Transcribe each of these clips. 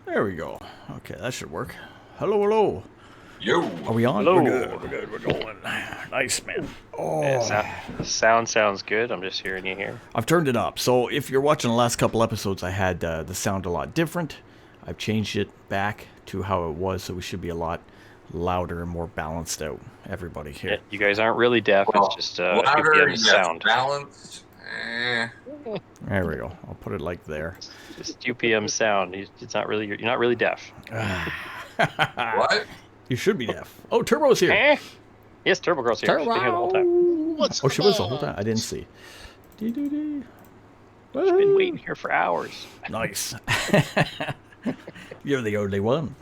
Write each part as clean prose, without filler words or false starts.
There we go. Okay, that should work. Hello, hello. Yo. Are we on? Hello. We're good. We're going. Nice, man. The sound sounds good. I'm just hearing you here. I've turned it up. So if you're watching the last couple episodes, I had the sound a lot different. I've changed it back to how it was, so we should be a lot louder and more balanced out. Everybody here. Yeah, you guys aren't really deaf. Well, it's just louder, UPM yes, sound. balanced. There we go. I'll put it like there. Just UPM sound. It's not really. You're not really deaf. What? You should be deaf. Oh, Turbo's here. Yes, Turbo Girl's here. She's been here the whole time. Oh, she was the whole time. I didn't see. Dee-dee-dee. She's been waiting here for hours. Nice. You're the only one.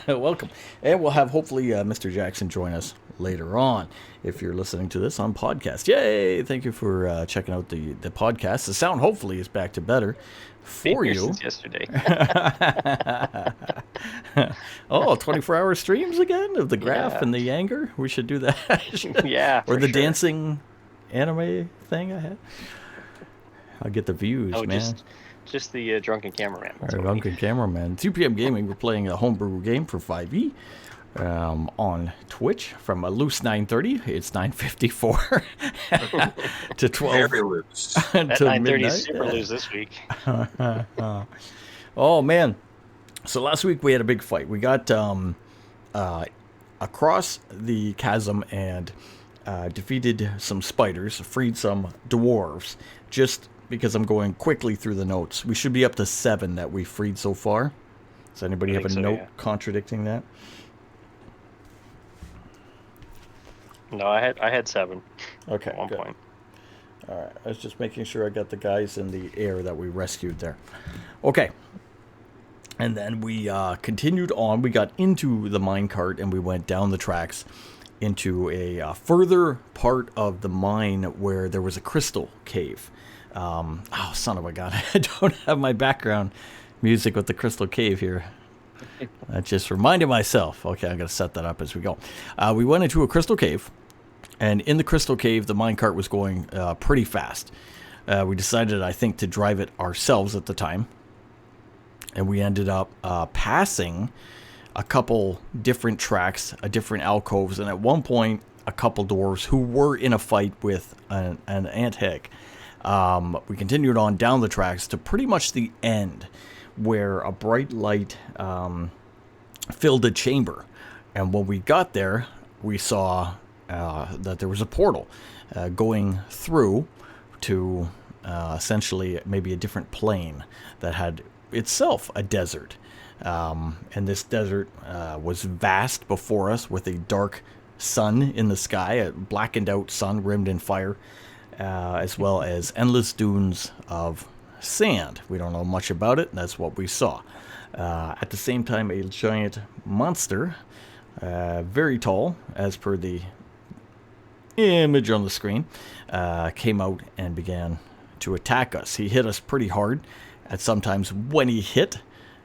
Welcome. And we'll have hopefully Mr. Jackson join us later on if you're listening to this on podcast. Yay! Thank you for checking out the podcast. The sound hopefully is back to better for you. Since yesterday. 24-hour streams again of the graph and the anger. We should do that. Yeah. Or the dancing anime thing I had. I'll get the views, man. Just the drunken cameraman. Our drunken cameraman. 2 p.m. Gaming, we're playing a homebrew game for 5e on Twitch from a loose 9:30. It's 9:54 to 12. Very loose. That 9:30 is midnight. super loose this week. Oh, man. So last week we had a big fight. We got across the chasm and defeated some spiders, freed some dwarves, just because I'm going quickly through the notes. We should be up to 7 that we freed so far. Does anybody have a note contradicting that? No, I had 7. Okay, at one good. point. All right, I was just making sure I got the guys in the air that we rescued there. Okay. And then we continued on. We got into the minecart and we went down the tracks into a further part of the mine where there was a crystal cave. Son of a gun. I don't have my background music with the crystal cave here. I just reminded myself. Okay, I'm going to set that up as we go. We went into a crystal cave. And in the crystal cave, the minecart was going pretty fast. We decided, I think, to drive it ourselves at the time. And we ended up passing a couple different tracks, different alcoves, and at one point, a couple dwarves who were in a fight with an ant hag. We continued on down the tracks to pretty much the end, where a bright light filled a chamber. And when we got there, we saw that there was a portal going through to essentially maybe a different plane that had itself a desert. And this desert was vast before us with a dark sun in the sky, a blackened out sun rimmed in fire, as well as endless dunes of sand. We don't know much about it. That's what we saw. At the same time, a giant monster, very tall, as per the image on the screen, came out and began to attack us. He hit us pretty hard. And sometimes when he hit,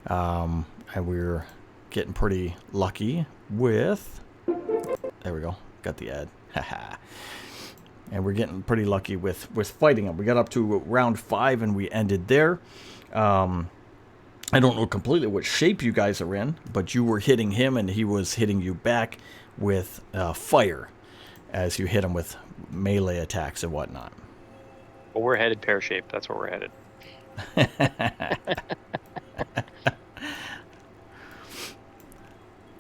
and we were getting pretty lucky with, there we go, got the ad, and we're getting pretty lucky with fighting him. We got up to round 5 and we ended there. I don't know completely what shape you guys are in, but you were hitting him and he was hitting you back with fire as you hit him with melee attacks and whatnot. Well, we're headed pear-shaped. That's where we're headed.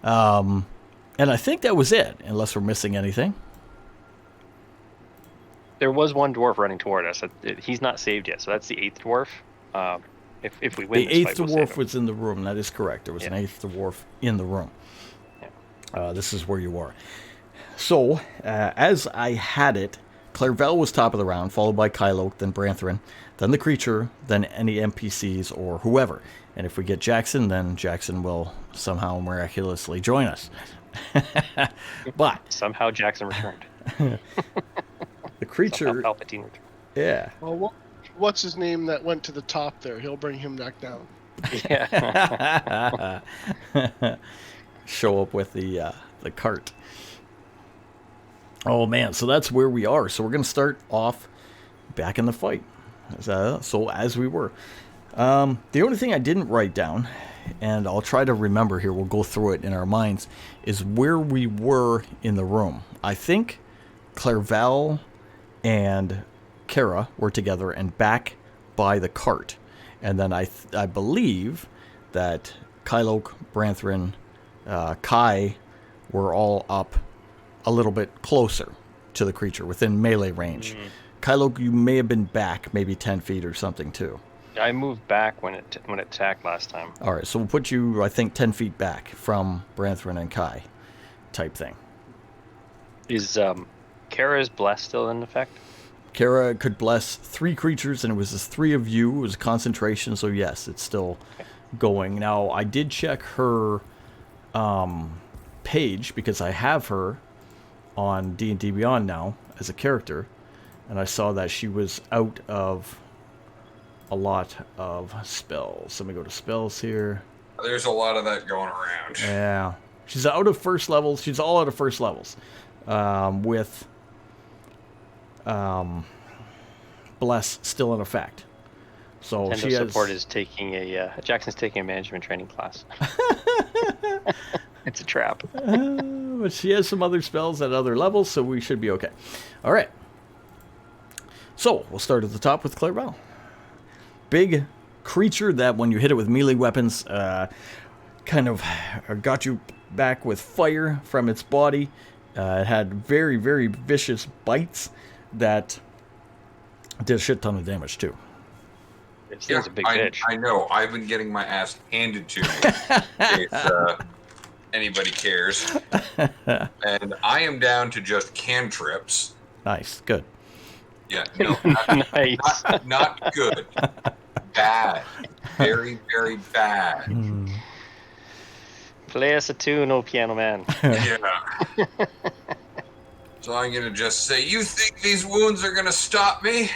And I think that was it, unless we're missing anything. There was one dwarf running toward us. He's not saved yet, so that's the 8th dwarf. If we win the this 8th fight, dwarf was in the room. That is correct. There was an 8th dwarf in the room. Yeah. This is where you are. So, as I had it, Clairvel was top of the round, followed by Kylo, then Branthrin, then the creature, then any NPCs or whoever. And if we get Jackson, then Jackson will somehow miraculously join us. But somehow Jackson returned. The creature, somehow Palpatine returned. Yeah. Well, what's his name that went to the top there? He'll bring him back down. Yeah. Show up with the cart. Oh man, so that's where we are. So we're gonna start off back in the fight. So as we were. The only thing I didn't write down and I'll try to remember here, we'll go through it in our minds, is where we were in the room. I think Clairval and Kara were together and back by the cart. And then I believe that Kylok, Branthrin, Kai were all up a little bit closer to the creature, within melee range. Kylok, you may have been back maybe 10 feet or something too. I moved back when it attacked last time. All right, so we'll put you, I think, 10 feet back from Branthrin and Kai type thing. Is Kara's bless still in effect? Kara could bless 3 creatures, and it was just 3 of you. It was a concentration, so yes, it's still going. Now, I did check her page, because I have her on D&D Beyond now as a character, and I saw that she was out of a lot of spells. Let me go to spells here. There's a lot of that going around. Yeah. She's out of first levels. She's all out of first levels. With Bless still in effect. So Nintendo she has... support is taking Jackson's taking a management training class. It's a trap. But she has some other spells at other levels, so we should be okay. All right. So we'll start at the top with Clairval. Big creature that when you hit it with melee weapons, kind of got you back with fire from its body. It had very, very vicious bites that did a shit ton of damage too. It's a big bitch. I know. I've been getting my ass handed to me. If anybody cares. And I am down to just cantrips. Nice, good. Yeah, no, Nice. not good. Bad. Very, very bad. Play us a tune, oh piano man. Yeah. So I'm going to just say, you think these wounds are going to stop me?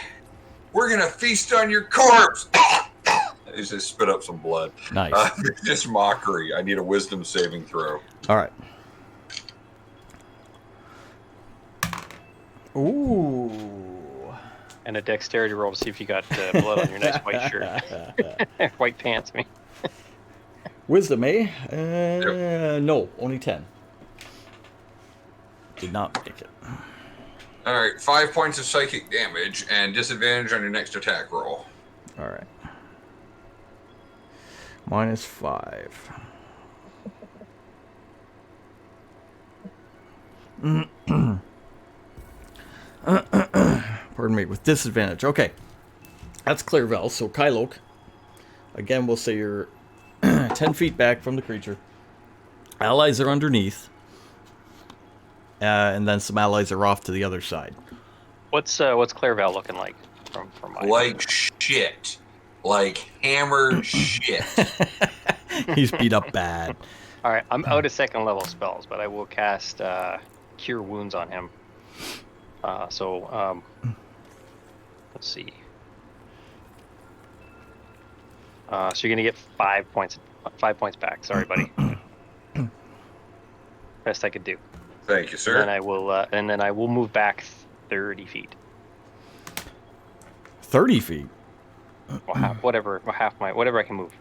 We're going to feast on your corpse. He just spit up some blood. Nice. Just mockery. I need a wisdom saving throw. All right. Ooh. And a dexterity roll to see if you got blood on your nice white shirt. White pants, I mean. Wisdom, eh? No, only 10. Did not make it. All right, 5 points of psychic damage and disadvantage on your next attack roll. All right. -5. Pardon me, with disadvantage. Okay. That's Clairval. So Kylok. Again, we'll say you're 10 feet back from the creature. Allies are underneath. And then some allies are off to the other side. What's Clairval looking like from my Like shit. Like hammered shit. He's beat up bad. All right, I'm out of second level spells, but I will cast Cure Wounds on him. So let's see. So you're gonna get 5 points. 5 points back. Sorry, buddy. Best I could do. Thank you, sir. And then I will move back 30 feet. 30 feet? Or whatever I can move.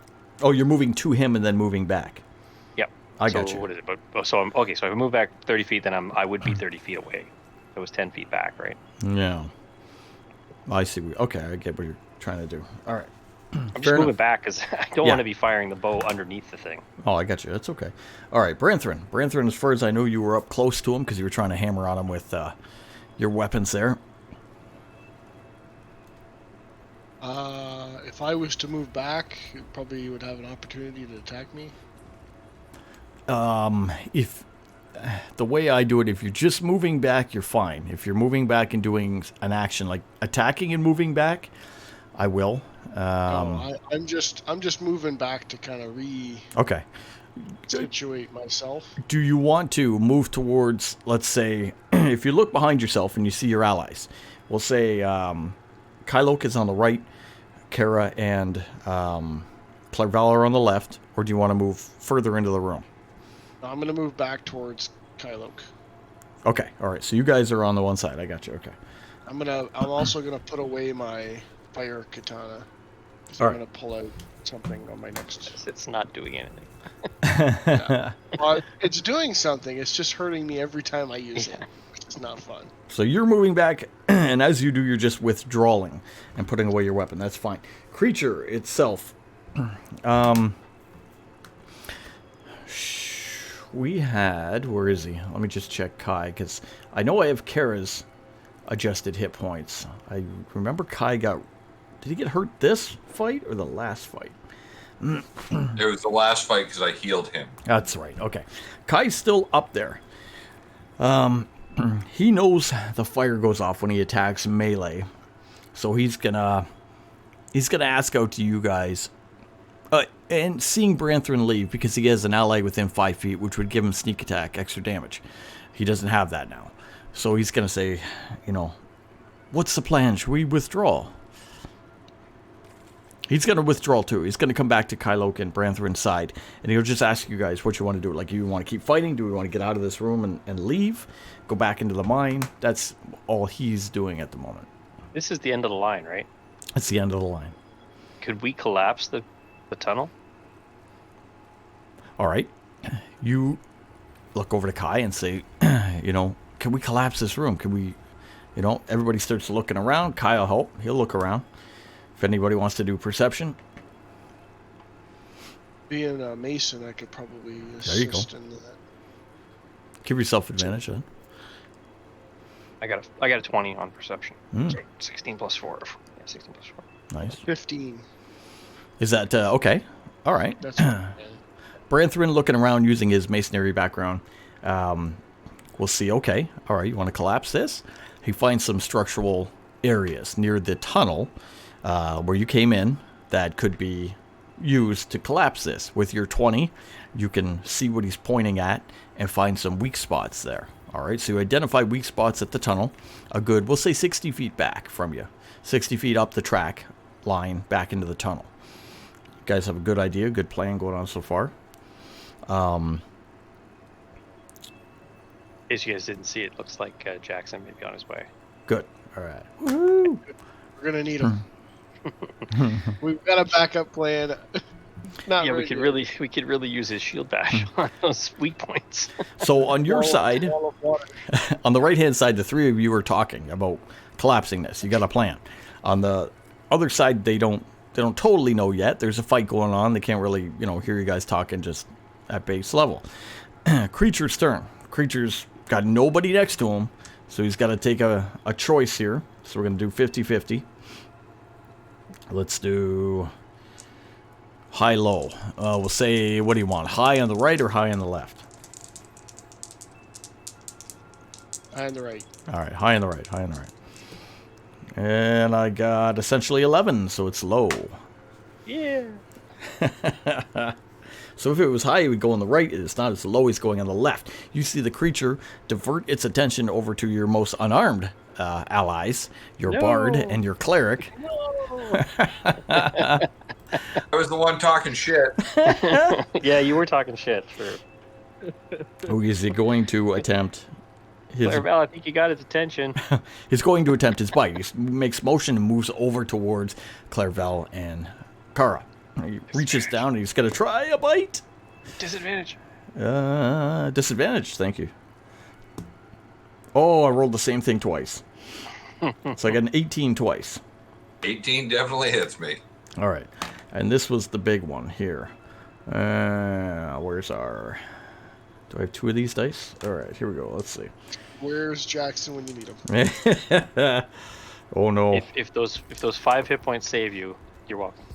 Oh, you're moving to him and then moving back. Yep. I got you. What is it? So if I move back 30 feet, then I would be 30 feet away. It was 10 feet back, right? Yeah. I see. Okay, I get what you're trying to do. All right. I'm just moving back because I don't want to be firing the bow underneath the thing. Oh, I got you. That's okay. All right, Branthrin. Branthrin, as far as I know, you were up close to him because you were trying to hammer on him with your weapons there. If I was to move back, you probably would have an opportunity to attack me. If the way I do it, if you're just moving back, you're fine. If you're moving back and doing an action like attacking and moving back, I will. I'm just moving back to kind of Okay. situate myself. Do you want to move towards, let's say, if you look behind yourself and you see your allies, we'll say Kylok is on the right, Kara and Clairval are on the left, or do you want to move further into the room? I'm going to move back towards Kylok. Okay, all right. So you guys are on the one side. I got you. Okay. I'm also gonna put away my fire katana. I'm Alright. gonna pull out something on my next. It's not doing anything. Well, it's doing something. It's just hurting me every time I use it. It's not fun. So you're moving back, and as you do, you're just withdrawing and putting away your weapon. That's fine. Creature itself. We had... Where is he? Let me just check Kai, because I know I have Kara's adjusted hit points. I remember Kai got... Did he get hurt this fight or the last fight? It was the last fight because I healed him. That's right. Okay. Kai's still up there. He knows the fire goes off when he attacks melee. So he's gonna ask out to you guys. And seeing Branthrin leave because he has an ally within 5 feet, which would give him sneak attack, extra damage. He doesn't have that now. So he's gonna say, you know, what's the plan? Should we withdraw? He's going to withdraw too. He's going to come back to Kyloke and Branthrin's side. And he'll just ask you guys what you want to do. Like, do you want to keep fighting? Do we want to get out of this room and leave? Go back into the mine? That's all he's doing at the moment. This is the end of the line, right? That's the end of the line. Could we collapse the tunnel? All right. You look over to Kai and say, you know, can we collapse this room? Can we, you know, everybody starts looking around. Kai will help. He'll look around. If anybody wants to do perception. Being a mason, I could probably There you go. assist in that. Give yourself advantage then. I got a 20 on perception. Mm. So 16 plus 4. Yeah, 16 plus 4. Nice. 15. Is that okay? All right. That's Branthrin looking around using his masonry background. We'll see. Okay. All right. You want to collapse this? He finds some structural areas near the tunnel where you came in that could be used to collapse this. With your 20, you can see what he's pointing at and find some weak spots there. All right. So you identify weak spots at the tunnel. A good, we'll say 60 feet back from you. 60 feet up the track line back into the tunnel. You guys have a good idea, good plan going on so far. In case you guys didn't see, it looks like Jackson may be on his way. Good. All right. We're gonna need them. We've got a backup plan. Not Yeah, very we could really use his shield bash on those weak points. So on your Wall- side, wall of water. on the right-hand side, the three of you are talking about collapsing this. You got a plan. On the other side, they don't totally know yet. There's a fight going on. They can't really, hear you guys talking just at base level. Creature's turn. Creature's got nobody next to him, so he's got to take a choice here. So we're going to do 50-50. Let's do high-low. We'll say, what do you want? High on the right or high on the left? High on the right. All right, high on the right, high on the right. And I got essentially 11, so it's low. Yeah. So if it was high, it would go on the right. It's not. It's low. It's going on the left. You see the creature divert its attention over to your most unarmed allies, your bard and your cleric. I was the one talking shit. Yeah, you were talking shit. Sure. Who is he going to attempt? Clarabelle, I think you got his attention. He's going to attempt his bite. He makes motion and moves over towards Clairvel and Kara. He reaches down and he's going to try a bite. Disadvantage. Disadvantage, thank you. Oh, I rolled the same thing twice. So I got an 18 twice. 18 definitely hits me. All right. And this was the big one here. Where's our... Do I have two of these dice? All right, here we go. Let's see. Where's Jackson when you need him? Oh, no. If those 5 hit points save you, you're welcome.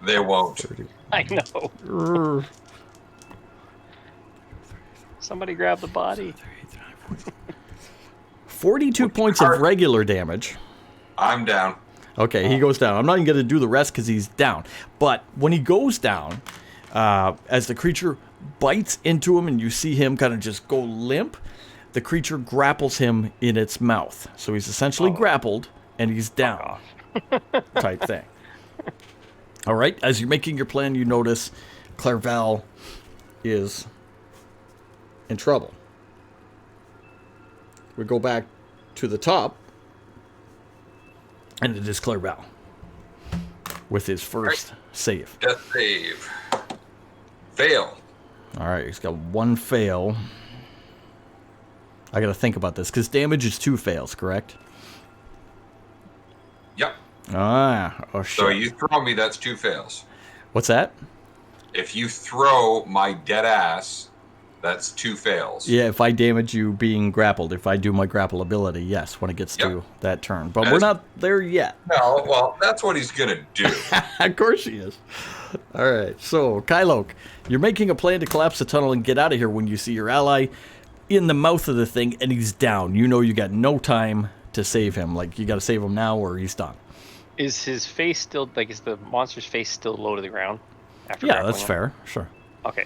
They won't. I know. Somebody grab the body. 42 points of regular damage. I'm down. Okay, he goes down. I'm not even going to do the rest because he's down. But when he goes down, as the creature bites into him and you see him kind of just go limp, the creature grapples him in its mouth. So he's essentially grappled and he's down type thing. All right, as you're making your plan, you notice Clairvel is in trouble. We go back to the top, and it is Clairvel. with his first save. Death save. Fail. All right, he's got one fail. I got to think about this because damage is 2 fails, correct? Yep. Oh shit. So you throw me, that's 2 fails. What's that? If you throw my dead ass, that's 2 fails. Yeah, if I damage you being grappled, if I do my grapple ability, yes, when it gets to that turn. But we're not there yet. No, well, that's what he's gonna do. Of course he is. All right, so Kylok, you're making a plan to collapse the tunnel and get out of here when you see your ally in the mouth of the thing and he's down. You know you got no time to save him. Like, you got to save him now or he's done. Is his face still, like, is the monster's face still low to the ground? After Yeah, grappling that's him? fair. Sure. Okay.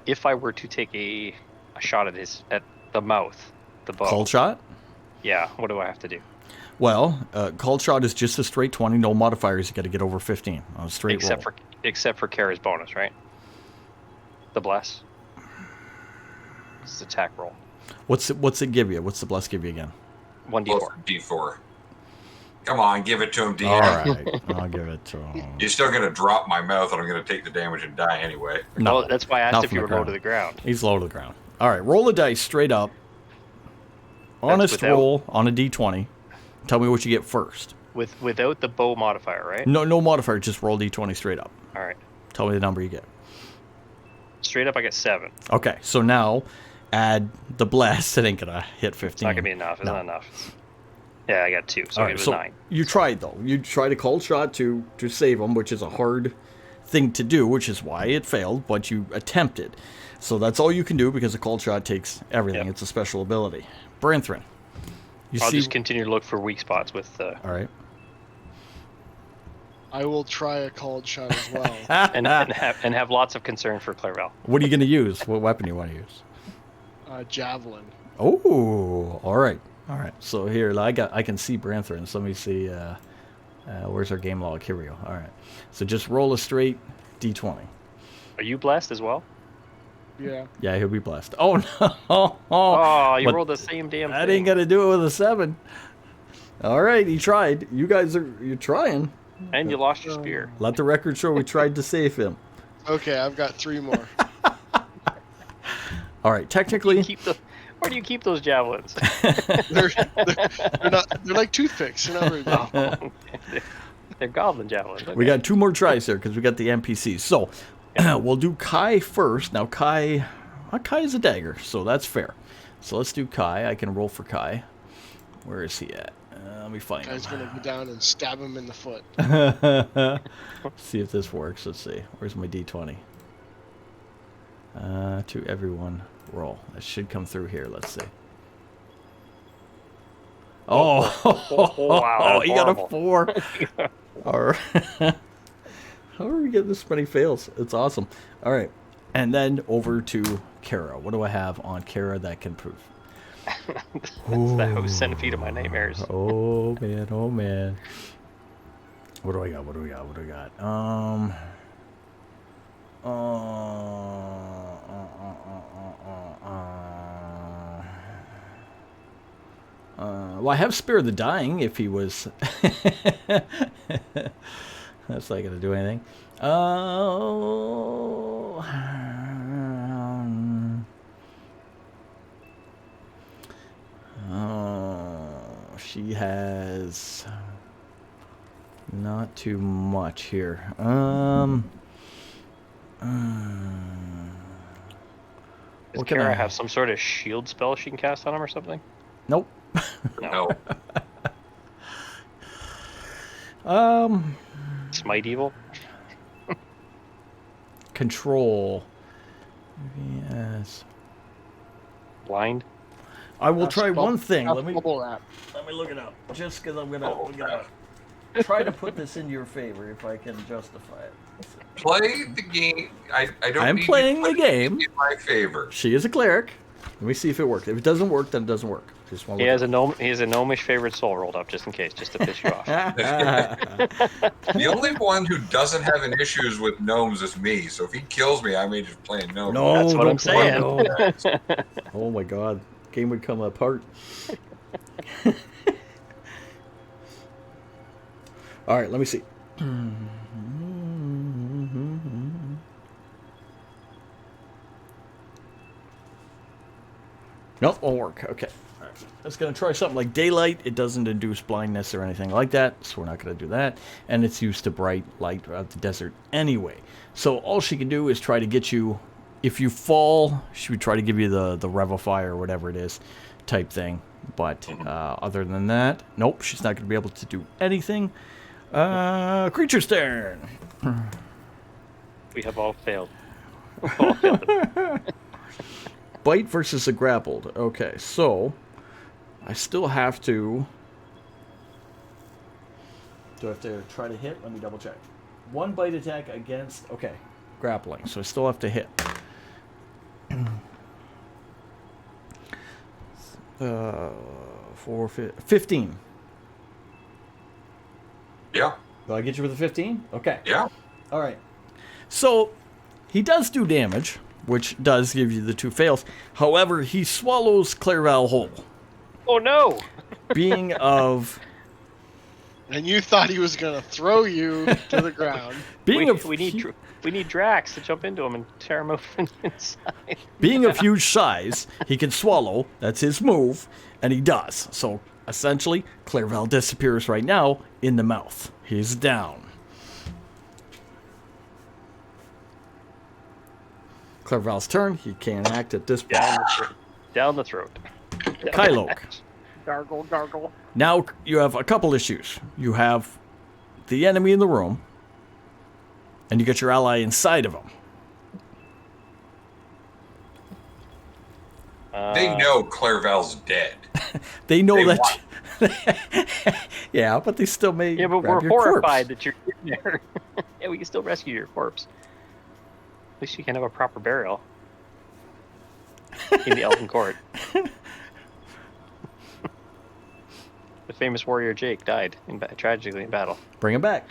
If I were to take a shot at the mouth, the bow. Cold shot? Yeah, what do I have to do? Well, cold shot is just a straight 20, no modifiers. You got to get over 15 on a straight roll. Except for Kara's bonus, right? The bless. It's attack roll. What's it give you? What's the bless give you again? 1d4. Well, D4. Come on, give it to him, DM. All right, I'll give it to him. You're still gonna drop my mouth, and I'm gonna take the damage and die anyway. No, Well, that's why I not asked if from you the were low ground. to the ground. He's low to the ground. All right, roll a dice straight up. Honest without- roll on a d20. Tell me what you get first. Without the bow modifier, right? No modifier, just roll d20 straight up. All right. Tell me the number you get. Straight up, I get 7. Okay, so now add the bless. It ain't gonna hit 15. It's not gonna be enough. It's No. not enough. Yeah, I got 2, so All it right, was so 9. you tried though. You tried a cold shot to save him, which is a hard thing to do, which is why it failed. But you attempted, so that's all you can do because a cold shot takes everything. Yep. It's a special ability. Branthrin, you I'll see? just continue to look for weak spots with All right. I will try a cold shot as well. and have lots of concern for Clairval. What are you going to use? What weapon do you want to use? Javelin. Oh, all right. All right. So here, I can see Branthrin. So let me see. Where's our game log? Here we go. All right. So just roll a straight d20. Are you blessed as well? Yeah, he'll be blessed. Oh no! Oh, you But rolled the same damn that thing. ain't gonna do it with a 7. All right, he tried. You're trying. And you lost your spear. Let the record show we tried to save him. Okay, I've got 3 more. All right, technically, Where do you keep those javelins? they're like toothpicks. They're not very big. Oh, they're goblin javelins. Okay. we got 2 more tries here because we got the NPCs. So we'll do Kai first. Now Kai is a dagger, so that's fair. So let's do Kai. I can roll for Kai. Where is he at? Let me find Guy's him. gonna go down and stab him in the foot. See if this works. Let's see. Where's my d20? To everyone, roll. That should come through here. Let's see. Oh, wow, he got a horrible. 4. All right. How are we getting this many fails? It's awesome. All right. And then over to Kara. What do I have on Kara that can prove? That's the host centipede of my nightmares. Oh man, oh man. What do I got? Well, I have Spare the Dying if he was. That's not gonna do anything. She has not too much here. Does What can Kara I- have some sort of shield spell she can cast on him or something? Nope. No. Smite evil? Control. Yes. Blind? I will try one thing. Let me Bubble wrap. look it up. Just because I'm gonna Oh, God. try to put this in your favor if I can justify it. Play the game. I don't. I'm need you playing to the game. in my favor. She is a cleric. Let me see if it works. If it doesn't work, then it doesn't work. Just want He to has a gnomish favorite soul rolled up just in case, just to piss you off. The only one who doesn't have an issues with gnomes is me. So if he kills me, I may just play a gnome. No, That's what don't I'm play saying. no. Oh my god, game would come apart. All right, let me see. Nope, won't work. Okay. All right. I was going to try something like daylight. It doesn't induce blindness or anything like that, so we're not going to do that. And it's used to bright light throughout the desert anyway. So all she can do is try to get you, if you fall, she would try to give you the Revify or whatever it is type thing. But other than that, nope, she's not going to be able to do anything. Creature's turn. We have all failed. All failed. Bite versus a grappled. Okay, so I still have to. Do I have to try to hit? Let me double check. One bite attack against. Okay, grappling. So I still have to hit. 15. Yeah. Do I get you with a 15? Okay. Yeah. All right. So he does do damage, which does give you the 2 fails. However, he swallows Clairval whole. Oh no! Being of And you thought he was gonna throw you to the ground. being of we need Drax to jump into him and tear him open from the inside. being of huge size, he can swallow. That's his move, and he does. So essentially, Clairval disappears right now in the mouth. He's down. Clairval's turn. He can't act at this point. Down the throat. Kylok. Gargle, gargle. Now you have a couple issues. You have the enemy in the room, and you get your ally inside of him. They know Clairval's dead. They know They that. Yeah, but they still may. Yeah, but grab we're your horrified corpse. that you're in there. Yeah, we can still rescue your corpse. At least you can have a proper burial in the Elven Court. The famous warrior Jake died tragically in battle. Bring him back.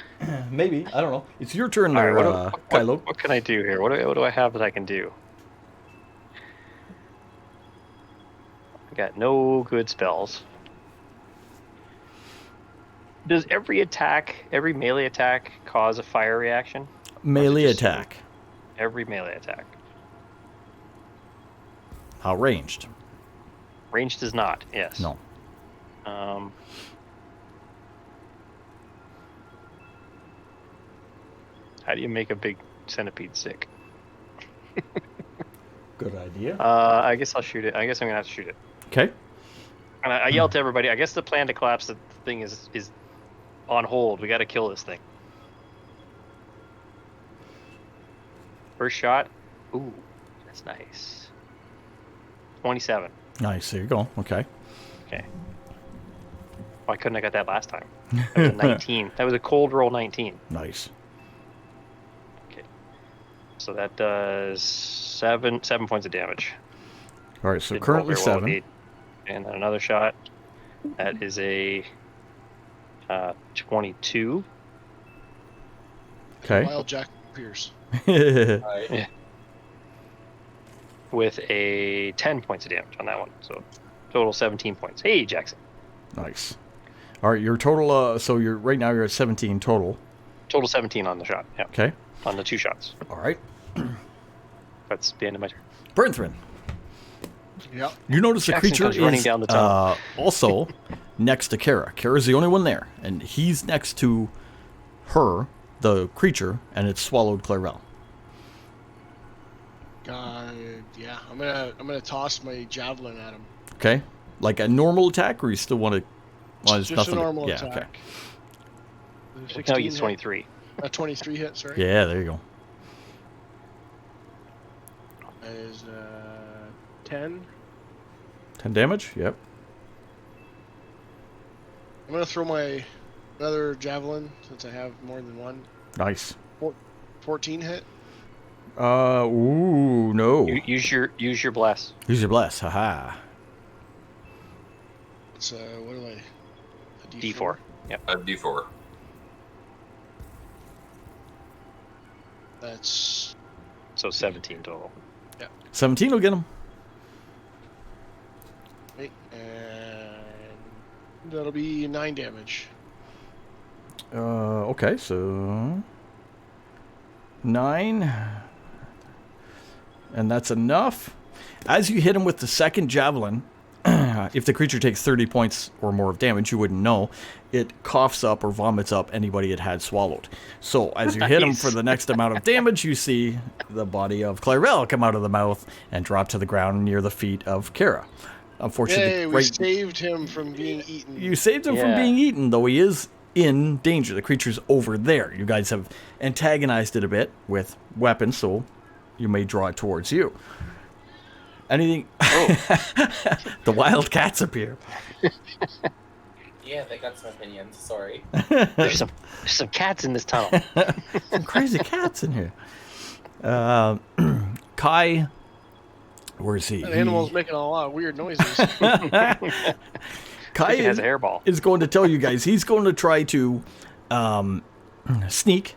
Maybe. I don't know. It's your turn All there, right, Kylok. what can I do here? What do I have that I can do? I got no good spells. Does every melee attack, cause a fire reaction? Melee just- attack. Every melee attack. How ranged? Ranged does not. Yes. No. How do you make a big centipede sick? Good idea. I guess I'll shoot it. I guess I'm gonna have to shoot it. Okay. And I yelled to everybody. I guess the plan to collapse the thing is on hold. We got to kill this thing. First shot. Ooh, that's nice. 27. Nice. There you go. Okay. Okay. Why couldn't I got that last time? That was a 19. That was a cold roll 19. Nice. Okay. So that does seven points of damage. All right. So Didn't roll currently very well with 7. 8. And then another shot. That is a 22. Okay. Wild Jack Pierce. Right. With a 10 points of damage on that one. So total 17 points. Hey, Jackson. Nice. All right. Your total. So you're right now. You're at 17 total. Total 17 on the shot. Yeah. Okay. On the 2 shots. All right. That's the end of my turn. Bernthrin. Yep. You notice the Jackson creature comes running is down the tunnel. also next to Kara. Kara's the only one there, and he's next to her, the creature, and it's swallowed Clairval. Yeah, I'm gonna toss my javelin at him. Okay, like a normal attack, or you still want to? Well, there's Just nothing. a normal yeah. attack. Okay. The No, 16 he's hit? 23. A 23 hit, sorry. Yeah. There you go. That is 10. 10 damage. Yep. I'm gonna throw my another javelin since I have more than one. Nice. 14 hit. Ooh, no. Use your bless. Use your bless. Haha. It's what am I? A D4. Yep. A D4. That's So 17 total. 17 will get him. wait, and that'll be 9 damage. Okay, so 9, and that's enough As you hit him with the second javelin, if the creature takes 30 points or more of damage, you wouldn't know. It coughs up or vomits up anybody it had swallowed. So as you hit him for the next amount of damage, you see the body of Clarel come out of the mouth and drop to the ground near the feet of Kara. Unfortunately, Yay, we saved him from being eaten. you saved him from being eaten, though he is in danger. The creature's over there. You guys have antagonized it a bit with weapons, so you may draw it towards you. Anything? The wild cats appear. Yeah, they got some opinions. Sorry. There's some cats in this tunnel. Some crazy cats in here. Kai, where is he? That animal's making a lot of weird noises. Kai He has a hairball. is going to tell you guys he's going to try to sneak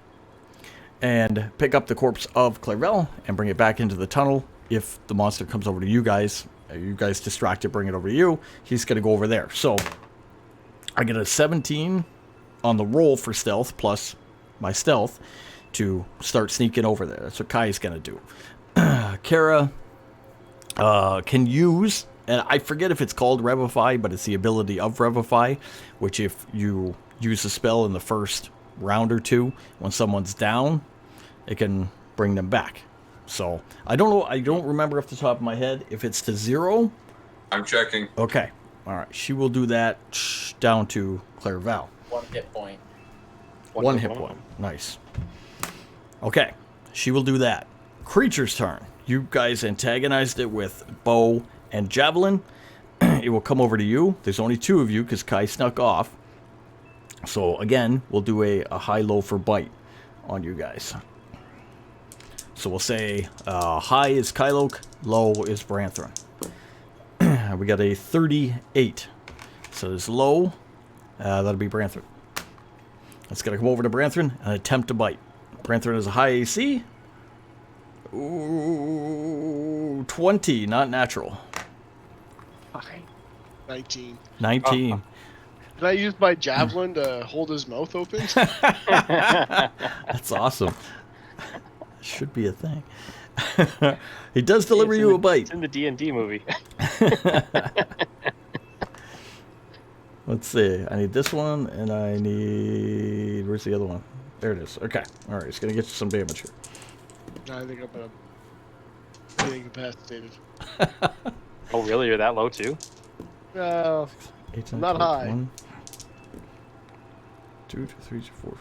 and pick up the corpse of Clarel and bring it back into the tunnel. If the monster comes over to you guys distract it, bring it over to you, he's going to go over there. So I get a 17 on the roll for stealth plus my stealth to start sneaking over there. That's what Kai's going to do. Kara can use, and I forget if it's called Revivify, but it's the ability of Revivify, which if you use the spell in the first round or two, when someone's down, it can bring them back. So, I don't know, I don't remember off the top of my head if it's to 0. I'm checking. Okay, alright, she will do that down to Clairval. 1 hit point. One hit point, nice. Okay, she will do that. Creature's turn. You guys antagonized it with bow and javelin. It will come over to you. There's only 2 of you because Kai snuck off. So again, we'll do a high-low for bite on you guys. So we'll say high is Kylok, low is Branthron. We got a 38. So it's low. That'll be Branthron. It's going to come over to Branthron and attempt to bite. Branthron has a high AC. Ooh, 20, not natural. 19. 19. Can I use my javelin to hold his mouth open? That's awesome. Should be a thing. He does deliver you a bite. It's in the D&D movie. Let's see. I need this one, and I need... Where's the other one? There it is. Okay. All right. It's going to get you some damage here. I think I'm getting incapacitated. Oh, really? You're that low, too? No, 8, not high. 1, 2, 3, 4.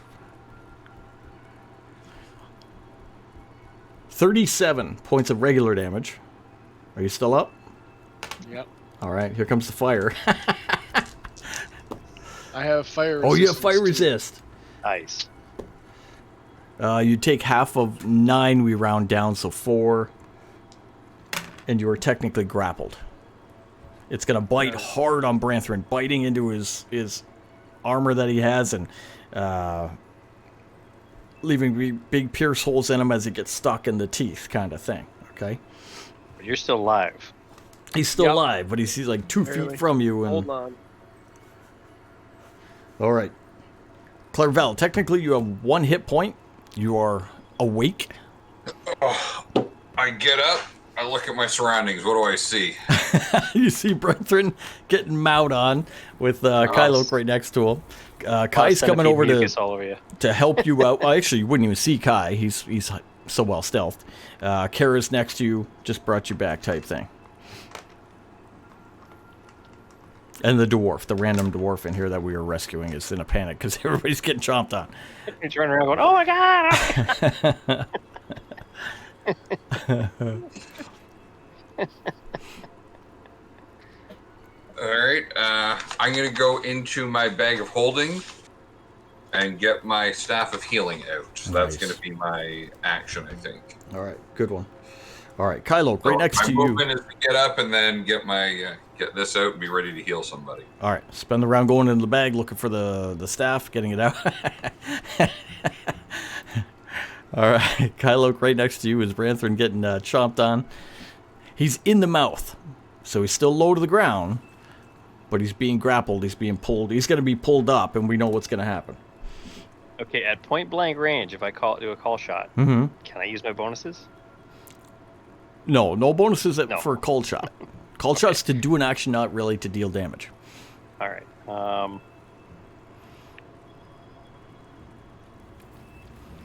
37 points of regular damage. Are you still up? Yep. All right. Here comes the fire. I have fire. Oh, you have resistance, fire too. resist. Nice. You take half of 9, we round down, so 4. And you are technically grappled. It's going to bite hard on Branthron, biting into his armor that he has and leaving big pierce holes in him as he gets stuck in the teeth kind of thing, okay? But you're still alive. He's still alive, but he's like 2 Barely. feet from you. And Hold on. all right. Clairval, technically you have 1 hit point. You are awake. I get up. I look at my surroundings. What do I see? You see Branthron getting mowed on with Kylok right next to him. Kai's coming over all over you. to help you out. Well, actually, you wouldn't even see Kai. He's so well stealthed. Kara's next to you, just brought you back type thing. And the dwarf, the random dwarf in here that we were rescuing is in a panic because everybody's getting chomped on. You're turning around going, oh my god! All right. I'm going to go into my bag of holding and get my staff of healing out. So that's Nice. going to be my action, I think. All right, good one. All right, Kylok, right So next to my you. movement is to get up and then get my get this out and be ready to heal somebody. All right, spend the round going into the bag looking for the staff, getting it out. All right, Kylok, right next to you is Branthron getting chomped on. He's in the mouth, so he's still low to the ground, but he's being grappled. He's being pulled. He's going to be pulled up, and we know what's going to happen. Okay, at point blank range, if I do a call shot, Mm-hmm. can I use my bonuses? No bonuses No. for cold shot. Cold shot's to do an action, not really to deal damage. All right.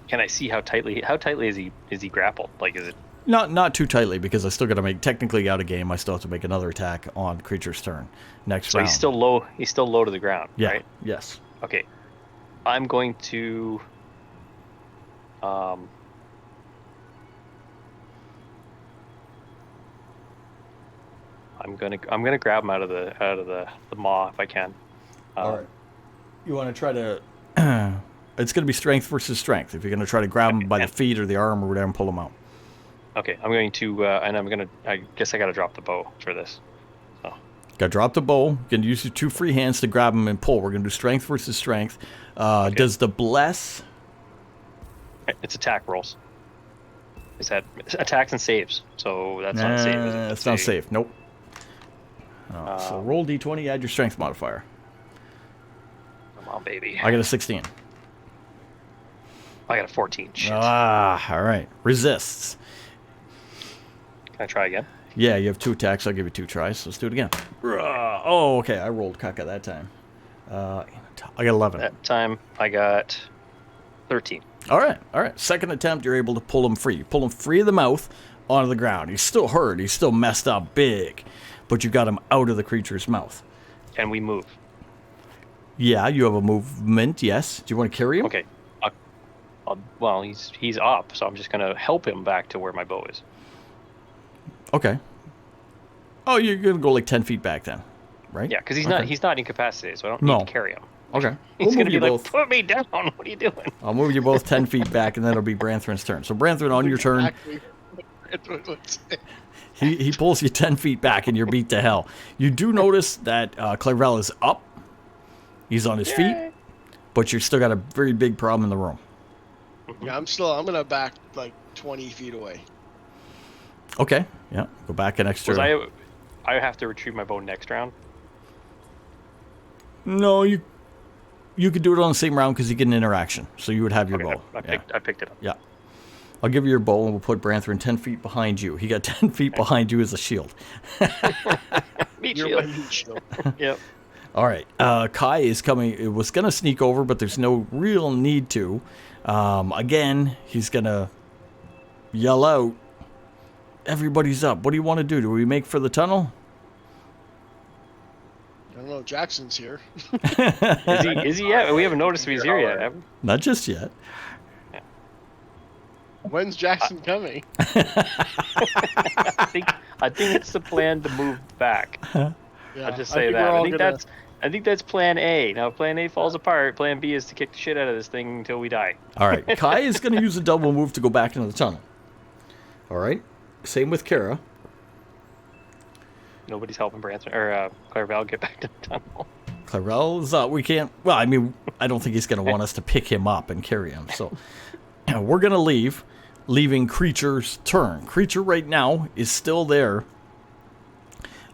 Can I see how tightly is he grappled? Like, is it? Not too tightly, because I still got to make, technically out of game, I still have to make another attack on creature's turn next So round. he's still low. He's still low to the ground, Yeah. right? Yes. Okay. I'm going to. I'm gonna grab him out of the maw if I can. All right. You want to try to... it's going to be strength versus strength. If you're going to try to grab him by the feet or the arm or whatever and pull him out. Okay, I'm going to, and I guess I gotta drop the bow for this. Got to drop the bow. You can use your 2 free hands to grab him and pull. We're going to do strength versus strength. Does the bless... It's attack rolls. Is that attacks and saves? So that's not safe. Is it? It's not safe. Nope. So roll d20, add your strength modifier. Come on, baby. I got a 16. I got a 14. Shit. All right. Resists. Can I try again? Yeah, you have 2 attacks. I'll give you 2 tries. Let's do it again. Oh, okay. I rolled caca that time. I got 11. That time I got 13. All right. Second attempt, you're able to pull him free. You pull him free of the mouth onto the ground. He's still hurt. He's still messed up big. But you got him out of the creature's mouth. Can we move? Yeah, you have a movement, yes. Do you want to carry him? Okay. Well, he's up, so I'm just gonna help him back to where my bow is. Okay. Oh, you're going to go like 10 feet back then, right? Yeah, because Okay. he's not incapacitated, so I don't No. need to carry him. Okay. He's We'll gonna move be you like, both. "Put me down! What are you doing?" I'll move you both 10 feet back, and then it'll be Branthrin's turn. So, Branthrin, on your turn, Exactly. That's what it looks like. he pulls you 10 feet back, and you're beat to hell. You do notice that Clarvel is up. He's on his feet, but you've still got a very big problem in the room. Yeah, I'm gonna back like 20 feet away. Okay. Yeah. Go back an extra. Was I have to retrieve my bow next round. No, you could do it on the same round because you get an interaction. So you would have your Okay, bow. I picked it up. Yeah. I'll give you your bow, and we'll put Branthrin 10 feet behind you. He got 10 feet behind you as a shield. Meat You're shield. my meat shield. Yep. All right. Kai is coming. It was going to sneak over, but there's no real need to. Again, he's going to yell out, "Everybody's up. What do you want to do? Do we make for the tunnel?" I don't know. Jackson's here. Is he yet? We haven't noticed if he's here yet. have we? Not just yet. When's Jackson coming? I think it's the plan to move back. Yeah, I'll just I say think that. we're all I think that's plan A. Now, if plan A falls apart, plan B is to kick the shit out of this thing until we die. All right. Kai is going to use a double move to go back into the tunnel. All right. Same with Kara. Nobody's helping Branson or Clarvel get back to the tunnel. Clarel's we can't. Well, I mean, I don't think he's going to want us to pick him up and carry him. So we're going to leave, leaving Creature's turn. Creature right now is still there.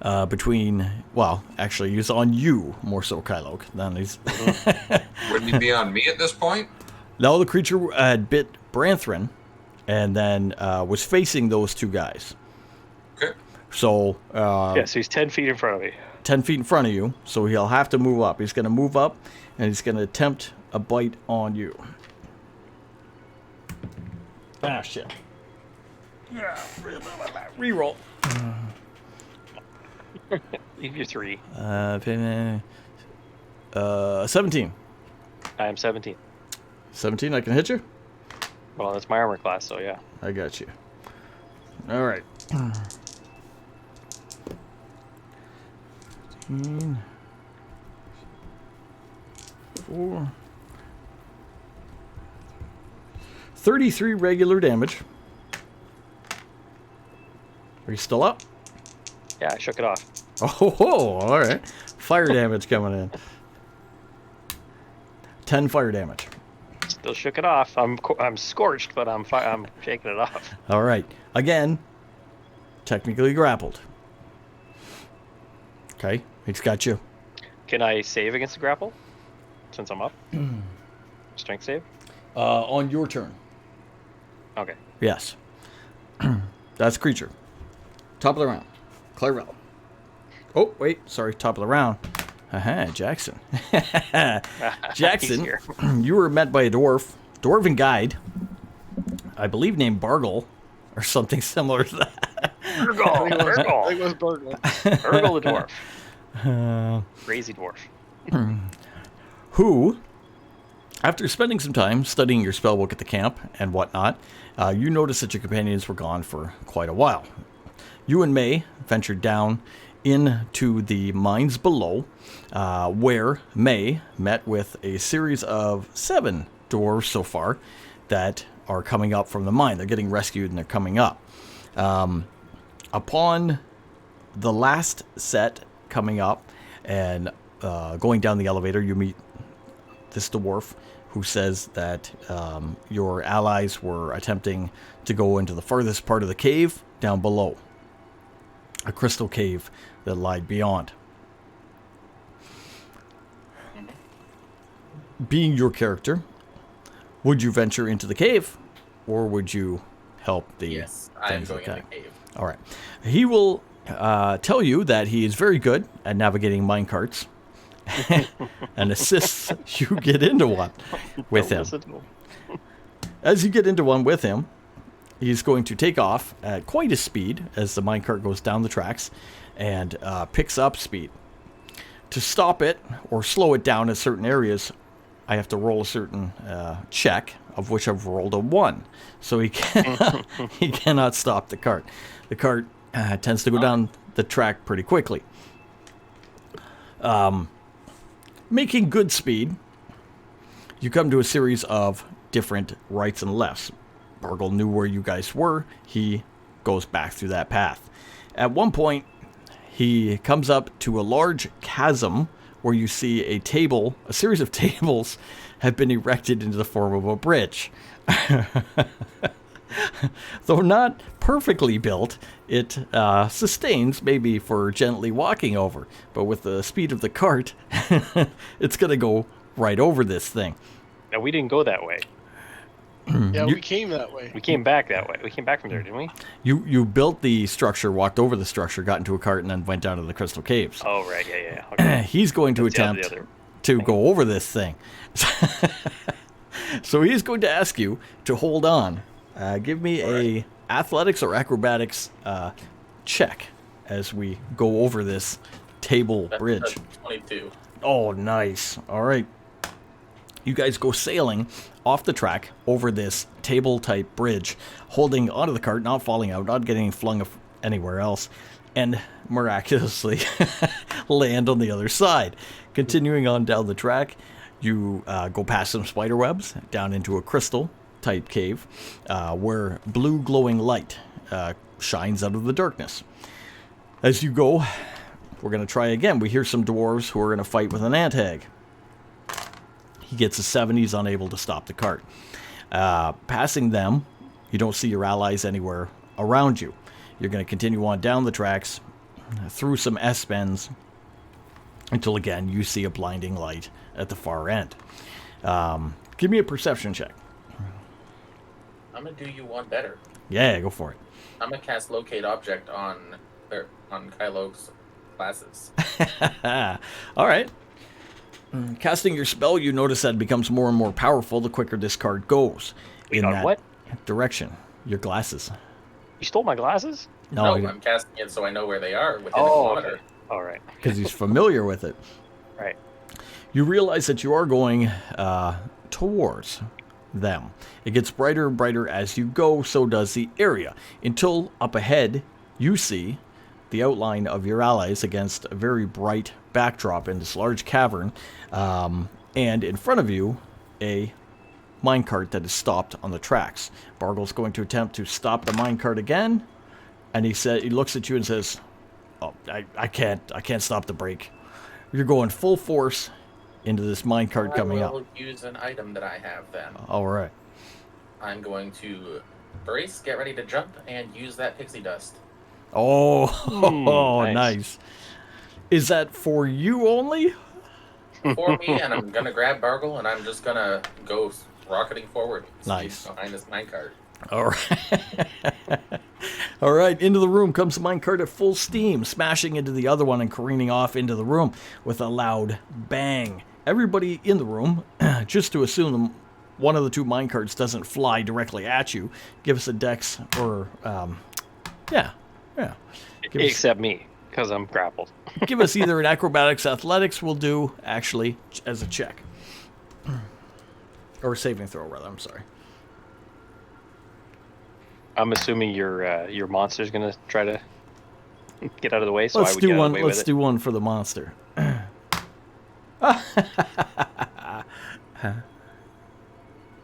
Between, well, actually, he's on you more so, Kylok. Then he's. Wouldn't he be on me at this point? No, the creature had bit Branthrin, and then was facing those 2 guys. Okay. So Yeah, so he's 10 feet in front of me. 10 feet in front of you, so he'll have to move up. He's going to move up, and he's going to attempt a bite on you. Ah, shit. Reroll. Leave your 3. 17. I am 17. 17, I can hit you? Well, that's my armor class, so yeah. I got you. All right. 15. 4. 33 regular damage. Are you still up? Yeah, I shook it off. Oh, all right. Fire damage coming in. 10 fire damage. Still shook it off. I'm scorched, but I'm shaking it off. All right. Again, technically grappled. Okay, he's got you. Can I save against the grapple? Since I'm up? Strength save? On your turn. Okay. Yes. That's creature. Top of the round. Clarabelle. Oh, wait. Sorry, top of the round. Jackson. Jackson, Easier. you were met by a dwarven guide, I believe named Bargle, or something similar to that. Urgle, I think Urgle, it was Burgle. Urgle the dwarf. Crazy dwarf. Who, after spending some time studying your spellbook at the camp and whatnot, you noticed that your companions were gone for quite a while. You and May ventured down into the mines below, where May met with a series of 7 dwarves so far that are coming up from the mine. They're getting rescued and they're coming up. Upon the last set coming up and going down the elevator, you meet this dwarf who says that your allies were attempting to go into the furthest part of the cave down below. A crystal cave that lied beyond. Being your character, would you venture into the cave, or would you help the Yes, I am things going like in that? the cave. All right. He will tell you that he is very good at navigating minecarts and assists you get into one with him. Listen to him. As you get into one with him, he's going to take off at quite a speed as the minecart goes down the tracks and picks up speed. To stop it or slow it down in certain areas, I have to roll a certain check, of which I've rolled a 1. So he he cannot stop the cart. The cart tends to go down the track pretty quickly. Making good speed, you come to a series of different rights and lefts. Bargle knew where you guys were. He goes back through that path. At one point, he comes up to a large chasm where you see a table, a series of tables have been erected into the form of a bridge. Though not perfectly built, it sustains maybe for gently walking over. But with the speed of the cart, it's going to go right over this thing. No, we didn't go that way. Yeah, we came that way. We came back that way. We came back from there, didn't we? You built the structure, walked over the structure, got into a cart, and then went down to the crystal caves. Oh, right. Yeah. Okay. He's going to That's the attempt other to go over this thing. So he's going to ask you to hold on. Give me a athletics or acrobatics check as we go over this table That's bridge. 22. Oh, nice. All right. You guys go sailing off the track over this table-type bridge, holding onto the cart, not falling out, not getting flung anywhere else, and miraculously land on the other side. Continuing on down the track, you go past some spider webs, down into a crystal-type cave, where blue glowing light shines out of the darkness. As you go, we're going to try again. We hear some dwarves who are in a fight with an ant hag. He gets a 7. He's unable to stop the cart. Passing them, you don't see your allies anywhere around you. You're going to continue on down the tracks, through some S-bends, until again you see a blinding light at the far end. Give me a perception check. I'm gonna do you one better. Yeah, go for it. I'm gonna cast locate object on Kylo's glasses. All right. Casting your spell, you notice that it becomes more and more powerful the quicker this card goes Wait, in on that what? direction. Your glasses. You stole my glasses? No, No, I'm casting it so I know where they are within a Oh, kilometer. okay. All right. because he's familiar with it. Right. You realize that you are going towards them. It gets brighter and brighter as you go, so does the area, until up ahead you see the outline of your allies against a very bright backdrop in this large cavern, and in front of you a minecart that is stopped on the tracks. Bargle's going to attempt to stop the minecart again, and he looks at you and says, "Oh, I can't stop the brake. You're going full force into this minecart coming I up." will use an item that I have then. All right. I'm going to brace, get ready to jump, and use that pixie dust. Oh, nice. nice. Is that for you only? For me, and I'm gonna grab Bargle, and I'm just gonna go rocketing forward. Nice. Behind this minecart. All right. All right, into the room comes the minecart at full steam, smashing into the other one and careening off into the room with a loud bang. Everybody in the room, just to assume one of the two minecarts doesn't fly directly at you, give us a dex or, yeah. Give us, Except me, because I'm grappled. give us either an acrobatics, athletics will do, actually, as a check. Or a saving throw, rather, I'm sorry. I'm assuming your monster's gonna try to get out of the way, so Let's I would do get one. away Let's with do one for the monster.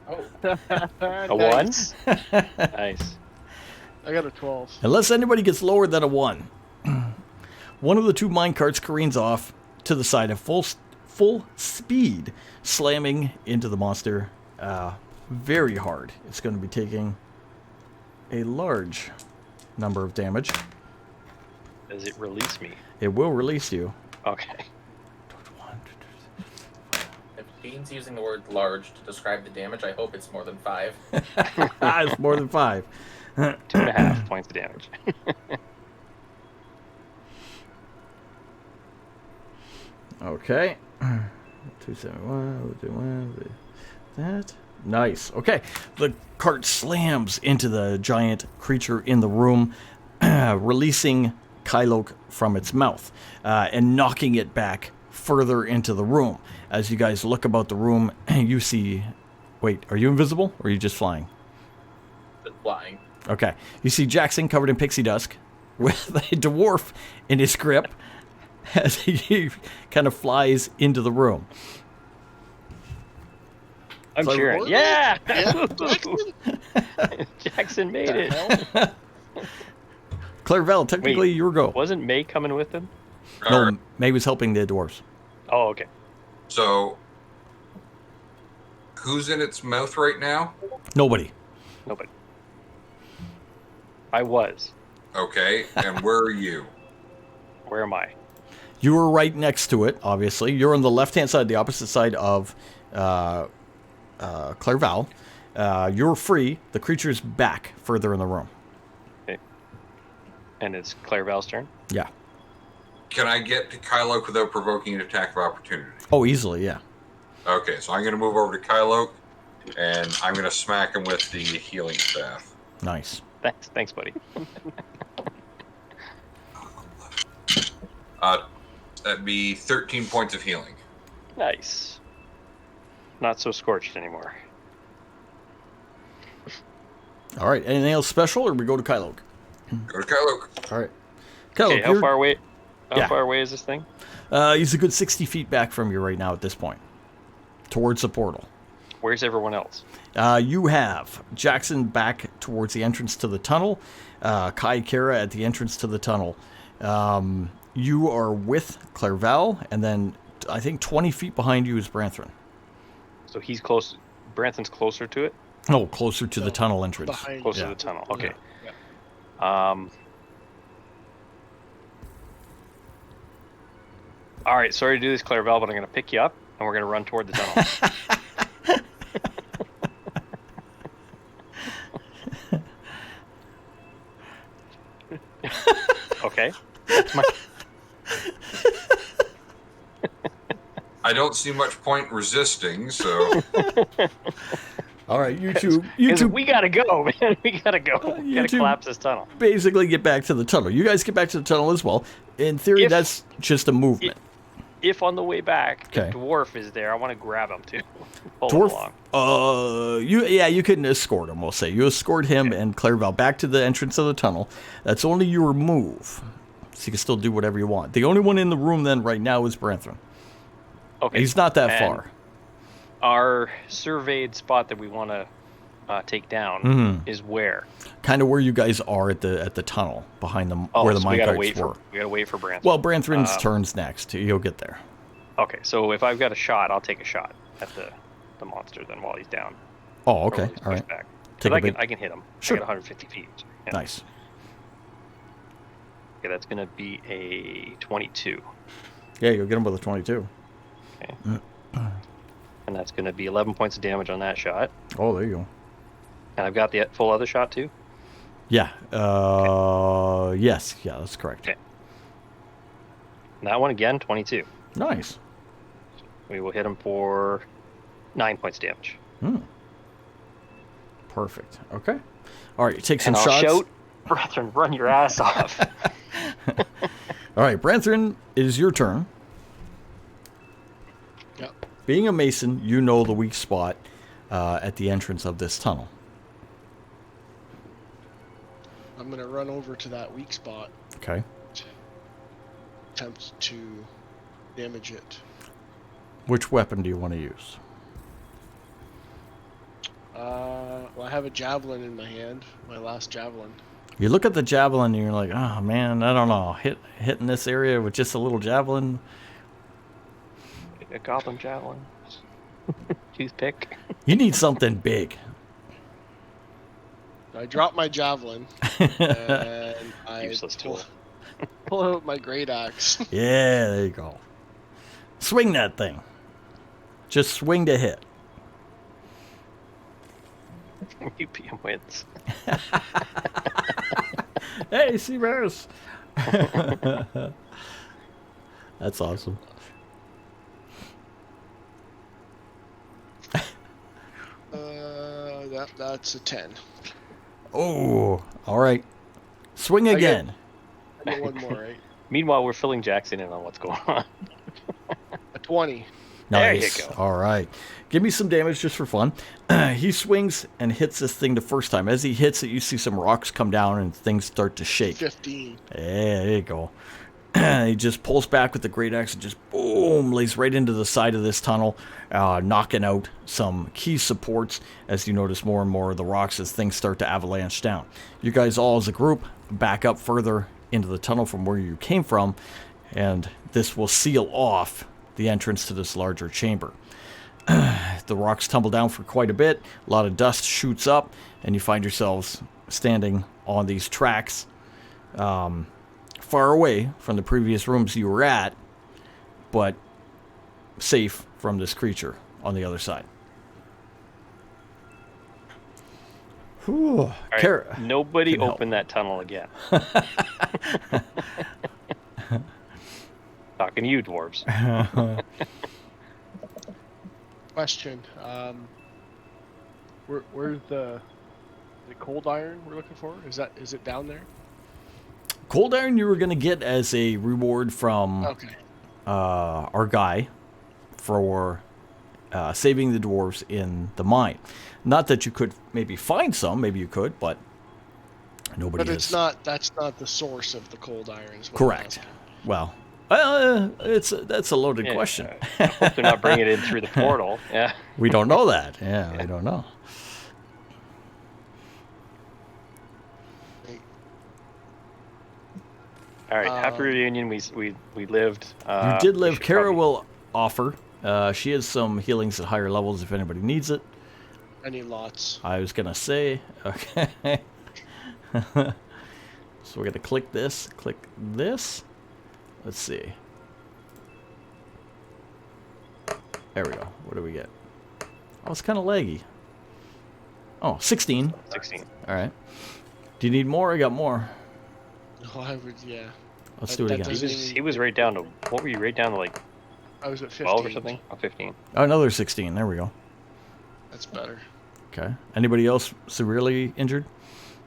Oh, it. A 1? Nice. I got a 12. Unless anybody gets lower than a 1. One of the two minecarts careens off to the side at full speed, slamming into the monster very hard. It's going to be taking a large number of damage. Does it release me? It will release you. Okay. if Dean's using the word large to describe the damage, I hope it's more than 5. It's more than 5. 2.5 points of damage. Okay. 271. That. Nice. Okay. The cart slams into the giant creature in the room, releasing Kylok from its mouth and knocking it back further into the room. As you guys look about the room, you see... Wait, are you invisible or are you just flying? Just flying. Okay. You see Jackson covered in pixie dust with a dwarf in his grip as he kind of flies into the room. I'm So- cheering. Yeah! Yeah, Jackson? Jackson made it. Clairvel, technically Wait. your go. Wasn't May coming with him? No, May was helping the dwarves. Oh, okay. So, who's in its mouth right now? Nobody. Nobody. I was. Okay, and where are you? Where am I? You were right next to it, obviously. You're on the left-hand side, the opposite side of Clairval. You're free. The creature's back further in the room. And it's Clairval's turn? Yeah. Can I get to Kylok without provoking an attack of opportunity? Oh, easily, yeah. Okay, so I'm going to move over to Kylok, and I'm going to smack him with the healing staff. Nice. Thanks, buddy. That'd be 13 points of healing. Nice. Not so scorched anymore. All right. Anything else special, or we go to Kylok? Go to Kylok. All right. Kylok, Okay, how you're- far away? How Yeah. far away is this thing? he's a good 60 feet back from you right now at this point, towards the portal. Where's everyone else? You have Jackson back towards the entrance to the tunnel, Kai Kara at the entrance to the tunnel. You are with Clairval, and then I think 20 feet behind you is Branthrin. So he's close. Branthon's closer to it. Oh, closer to the No, tunnel entrance. Behind Closer Yeah. to the tunnel. Okay. Yeah. All right. Sorry to do this, Clairval, but I'm going to pick you up, and we're going to run toward the tunnel. Okay. That's my. I don't see much point resisting, so All right, you two, you 'Cause two we gotta go, man. We gotta go. We you gotta two- collapse this tunnel. basically get back to the tunnel. You guys get back to the tunnel as well. In theory, If- that's just a movement. If on the way back Okay. the dwarf is there, I want to grab him too. Pull him along. Dwarf, you can escort him. We'll say you escort him and Clairval back to the entrance of the tunnel. That's only your move, so you can still do whatever you want. The only one in the room then right now is Branthrin. Okay. He's not that And far. Our surveyed spot that we want to take down Mhm. is where? Kind of where you guys are at the tunnel behind them, Oh, where the so we gotta minecarts wait were. we gotta wait for Branson. Well, Branthrin's turn's next. You'll get there. Okay, so if I've got a shot, I'll take a shot at the monster then while he's down. Oh, or okay. while he's All right. pushed back. 'Cause Take a I can bit. I can hit him. Sure. I got 150 feet. Yeah. Nice. Okay, that's gonna be a 22, Yeah, you'll get him with a 22. and that's gonna be 11 points of damage on that shot. Oh, there you go. And I've got the full other shot too. Yeah. Yes. Yeah, that's correct. Okay. That one again, 22. Nice. We will hit him for 9 points damage. Perfect. Okay. All right, you take some And I'll shots. shout, brethren, run your ass off. All right, Branthrin, it is your turn. Yep. Being a mason, you know the weak spot at the entrance of this tunnel. I'm gonna run over to that weak spot, Okay. attempt to damage it. Which weapon do you want to use? Well, I have a javelin in my hand, my last javelin. You look at the javelin and you're like, oh man, I don't know. Hitting this area with just a little javelin. A goblin javelin. Toothpick. You need something big. I drop my javelin and I Useless tool. pull out my great axe. Yeah, there you go. Swing that thing. Just swing to hit. UPM wins. Hey, Seabears! That's awesome. That's a 10. Oh, all right. Swing again. I get one more, right? Meanwhile, we're filling Jackson in on what's going on. A 20. There you Nice. go. All right. Give me some damage just for fun. He swings and hits this thing the first time. As he hits it, you see some rocks come down and things start to shake. 15. Yeah, there you go. He just pulls back with the great axe and just boom, lays right into the side of this tunnel, knocking out some key supports as you notice more and more of the rocks as things start to avalanche down. You guys all as a group back up further into the tunnel from where you came from, and this will seal off the entrance to this larger chamber. The rocks tumble down for quite a bit, a lot of dust shoots up, and you find yourselves standing on these tracks far away from the previous rooms you were at, but safe from this creature on the other side. Whew. All right, Kara, nobody can help. open that tunnel again. Talking to you, dwarves. Question. Where's the cold iron we're looking for? Is it down there? Cold iron you were going to get as a reward from Okay. our guy for saving the dwarves in the mine. Not that you could maybe find some, maybe you could, but nobody But is. that's not the source of the cold iron. Is what I'm Correct. asking. Well, that's a loaded Yeah, question. I hope they're not bringing it in through the portal. Yeah. We don't know that. Yeah, we don't know. All right. Happy reunion. We lived. You did we live. should Kara probably- will offer. She has some healings at higher levels if anybody needs it. I need lots. I was gonna say, okay. So we're gonna click this. Let's see. There we go. What do we get? Oh, it's kind of laggy. Oh, 16. 16. All right. Do you need more? I got more. No, I would. Yeah. Let's That- do it that again. doesn't- He was right down to what were you right down to like I was at 15. 12 or something? Oh, 15. Oh, another 16. There we go. That's better. Okay. Anybody else severely injured?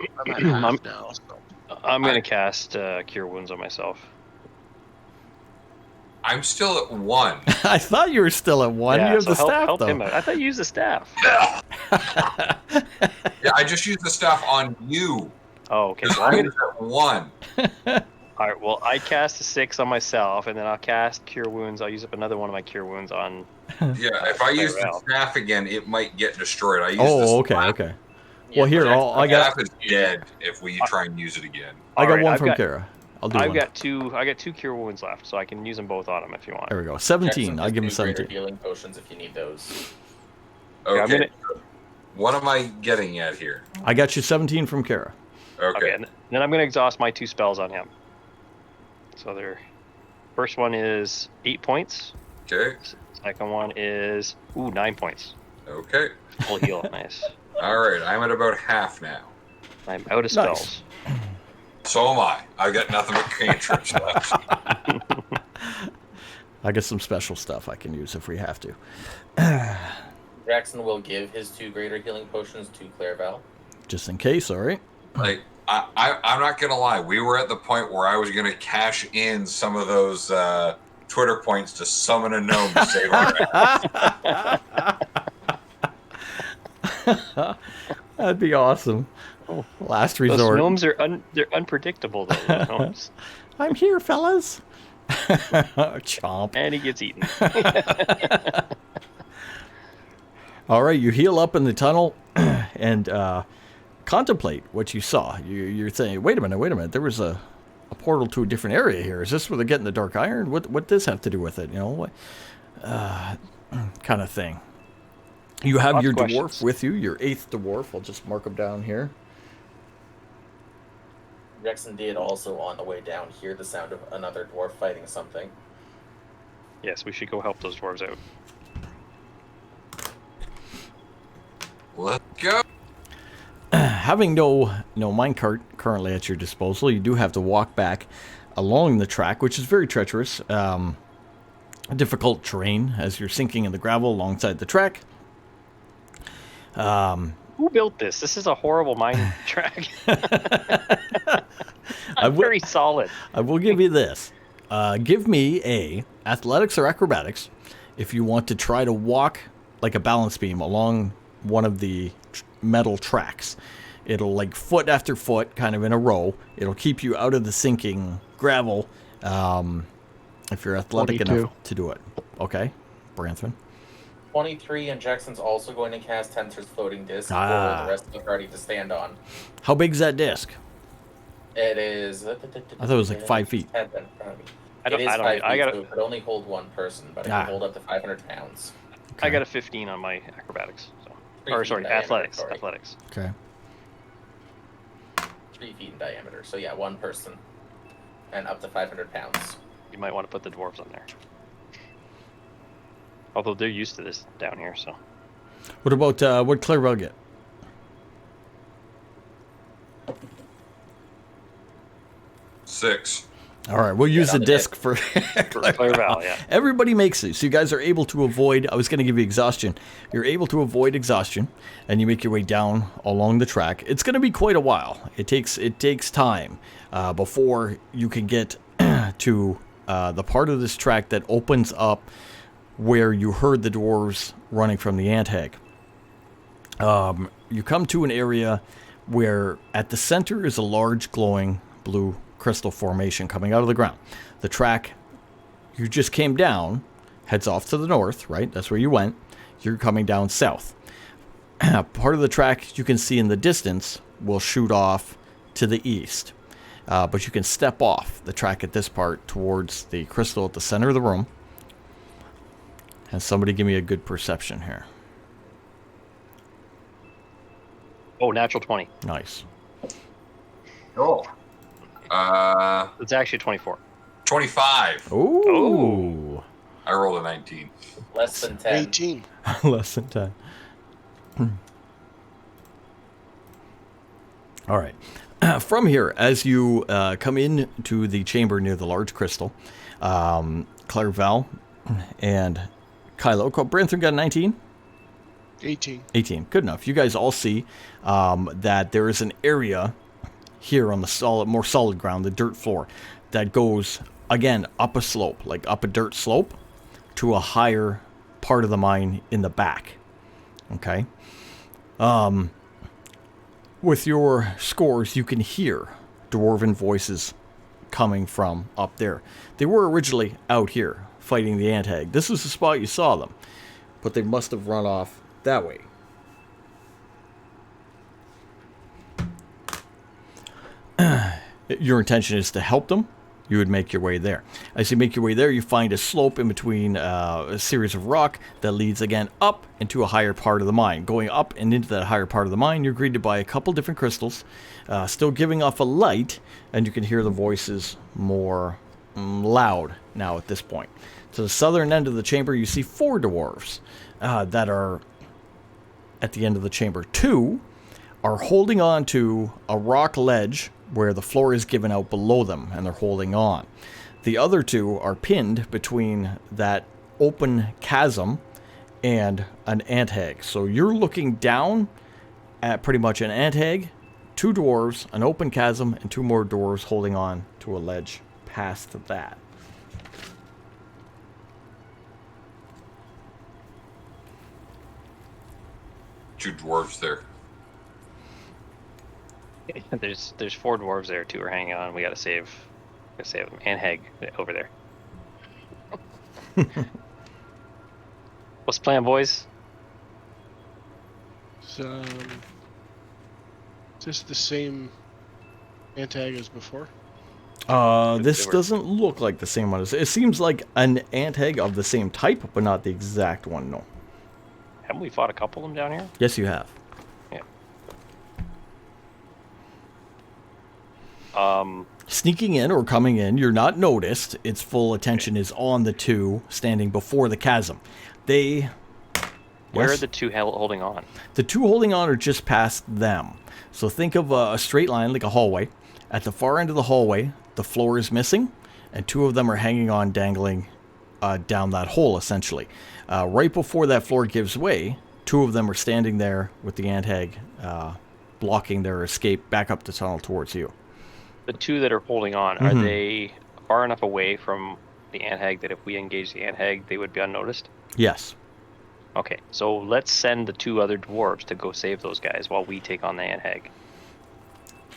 I'm at half I'm- now. So. I'm gonna cast Cure Wounds on myself. I'm still at 1. I thought you were still at 1. Yeah, You have so the staff, help though. him out. I thought you used the staff. Yeah, I just used the staff on you. Oh, okay. Because Well, I'm I gonna, was at 1. all right. Well, I cast a 6 on myself, and then I'll cast Cure Wounds. I'll use up another one of my Cure Wounds on. Yeah, if I use the Well. staff again, it might get destroyed. I used Oh, the okay, staff. okay. Well, here, The I got staff is dead if we try and use it again. Alright, one I've from got- Kara. I'll do I've one. got two. I got 2 Cure Wounds left, so I can use them both on him if you want. There we go. 17. Jackson I'll give him just do greater 17. healing potions if you need those. Yeah, I'm Okay. What am I getting at here? I got you 17 from Kara. Okay, and then I'm gonna exhaust my 2 spells on him. So their first one is 8 points. Okay. Second one is 9 points. Okay. Full heal. Nice. All right. I'm at about half now. I'm out of Nice. spells. So am I. I got nothing but cantrips left. I got some special stuff I can use if we have to. Jackson will give his 2 greater healing potions to Clairval. Just in case, all right? Like, I'm not gonna lie. We were at the point where I was gonna cash in some of those Twitter points to summon a gnome to save our ass. That'd be awesome. Last Those resort. gnomes are they're unpredictable though. Those gnomes. I'm here, fellas. Chomp. And he gets eaten. All right, you heal up in the tunnel and contemplate what you saw. You're saying, wait a minute. There was a portal to a different area here. Is this where they're getting the dark iron? What does this have to do with it? You know, what kind of thing. You have Lots your of dwarf questions. with you, your 8th dwarf. I'll just mark him down here. Jackson did also, on the way down, hear the sound of another dwarf fighting something. Yes, we should go help those dwarves out. Let's go. Having no minecart currently at your disposal, you do have to walk back along the track, which is very treacherous. Difficult terrain as you're sinking in the gravel alongside the track. Who built this? This is a horrible mine track. I will- Very solid. I will give you this. Give me a athletics or acrobatics if you want to try to walk like a balance beam along one of the metal tracks. It'll like foot after foot, kind of in a row. It'll keep you out of the sinking gravel if you're athletic 22. enough to do it. Okay, Branthman. 23, and Jackson's also going to cast Tensor's floating disc Ah. for the rest of the party to stand on. How big's that disc? It is. I thought it was like 5 feet. I don't. It is I 5 don't. feet, I got so a. it could only hold 1 person, but it Ah. can hold up to 500 pounds. I got a 15 on my acrobatics. So. 3 Or feet sorry, in diameter, athletics. sorry. Athletics. Okay. 3 feet in diameter, so yeah, 1 person. And up to 500 pounds. You might want to put the dwarves on there. Although they're used to this down here, so. What about what Clairval get? Six. All right, we'll use the on the disc disc. for Clairval, yeah. Everybody makes these. So you guys are able to avoid, I was going to give you exhaustion. You're able to avoid exhaustion, and you make your way down along the track. It's going to be quite a while. It takes time before you can get to the part of this track that opens up where you heard the dwarves running from the ant hag. You come to an area where at the center is a large glowing blue crystal formation coming out of the ground. The track you just came down heads off to the north, right? That's where you went. You're coming down south. Part of the track you can see in the distance will shoot off to the east. But you can step off the track at this part towards the crystal at the center of the room. And somebody give me a good perception here. Oh, natural 20. Nice. Oh. It's actually 24. 25. Ooh. I rolled a 19. Less than 10. 18. Less than 10. All right. From here, as you come in to the chamber near the large crystal, Clairval and Kylo, Brantham got 19? 18. 18. Good enough. You guys all see that there is an area here on the more solid ground, the dirt floor, that goes, again, up a slope, like up a dirt slope, to a higher part of the mine in the back. Okay? With your scores, you can hear dwarven voices coming from up there. They were originally out here fighting the ant hag. This was the spot you saw them, but they must have run off that way. Your intention is to help them. You would make your way there. As you make your way there, you find a slope in between a series of rock that leads again up into a higher part of the mine. Going up and into that higher part of the mine, you're greeted by a couple different crystals, still giving off a light, and you can hear the voices more loud now at this point. To the southern end of the chamber, you see 4 dwarves that are at the end of the chamber. 2 are holding on to a rock ledge where the floor is given out below them, and they're holding on. The other two are pinned between that open chasm and an ant hag. So you're looking down at pretty much an ant hag, 2 dwarves, an open chasm, and 2 more dwarves holding on to a ledge past that. Two dwarves there. There's 4 dwarves there. 2 are hanging on. We gotta save them. And Hag over there. What's the plan, boys? So, is this the same antag as before? This They were- doesn't look like the same one. It seems like an ant hag of the same type, but not the exact one, no. Haven't we fought a couple of them down here? Yes, you have. Yeah. Sneaking in or coming in, you're not noticed. Its full attention is on the 2 standing before the chasm. They... Where Yes? are the 2 holding on? The 2 holding on are just past them. So think of a straight line, like a hallway. At the far end of the hallway, the floor is missing, and 2 of them are hanging on, dangling down that hole, essentially. Right before that floor gives way, 2 of them are standing there with the ant hag blocking their escape back up the tunnel towards you. The 2 that are holding on, are they far enough away from the ant hag that if we engage the ant hag, they would be unnoticed? Yes. Okay, so let's send the 2 other dwarves to go save those guys while we take on the ant hag.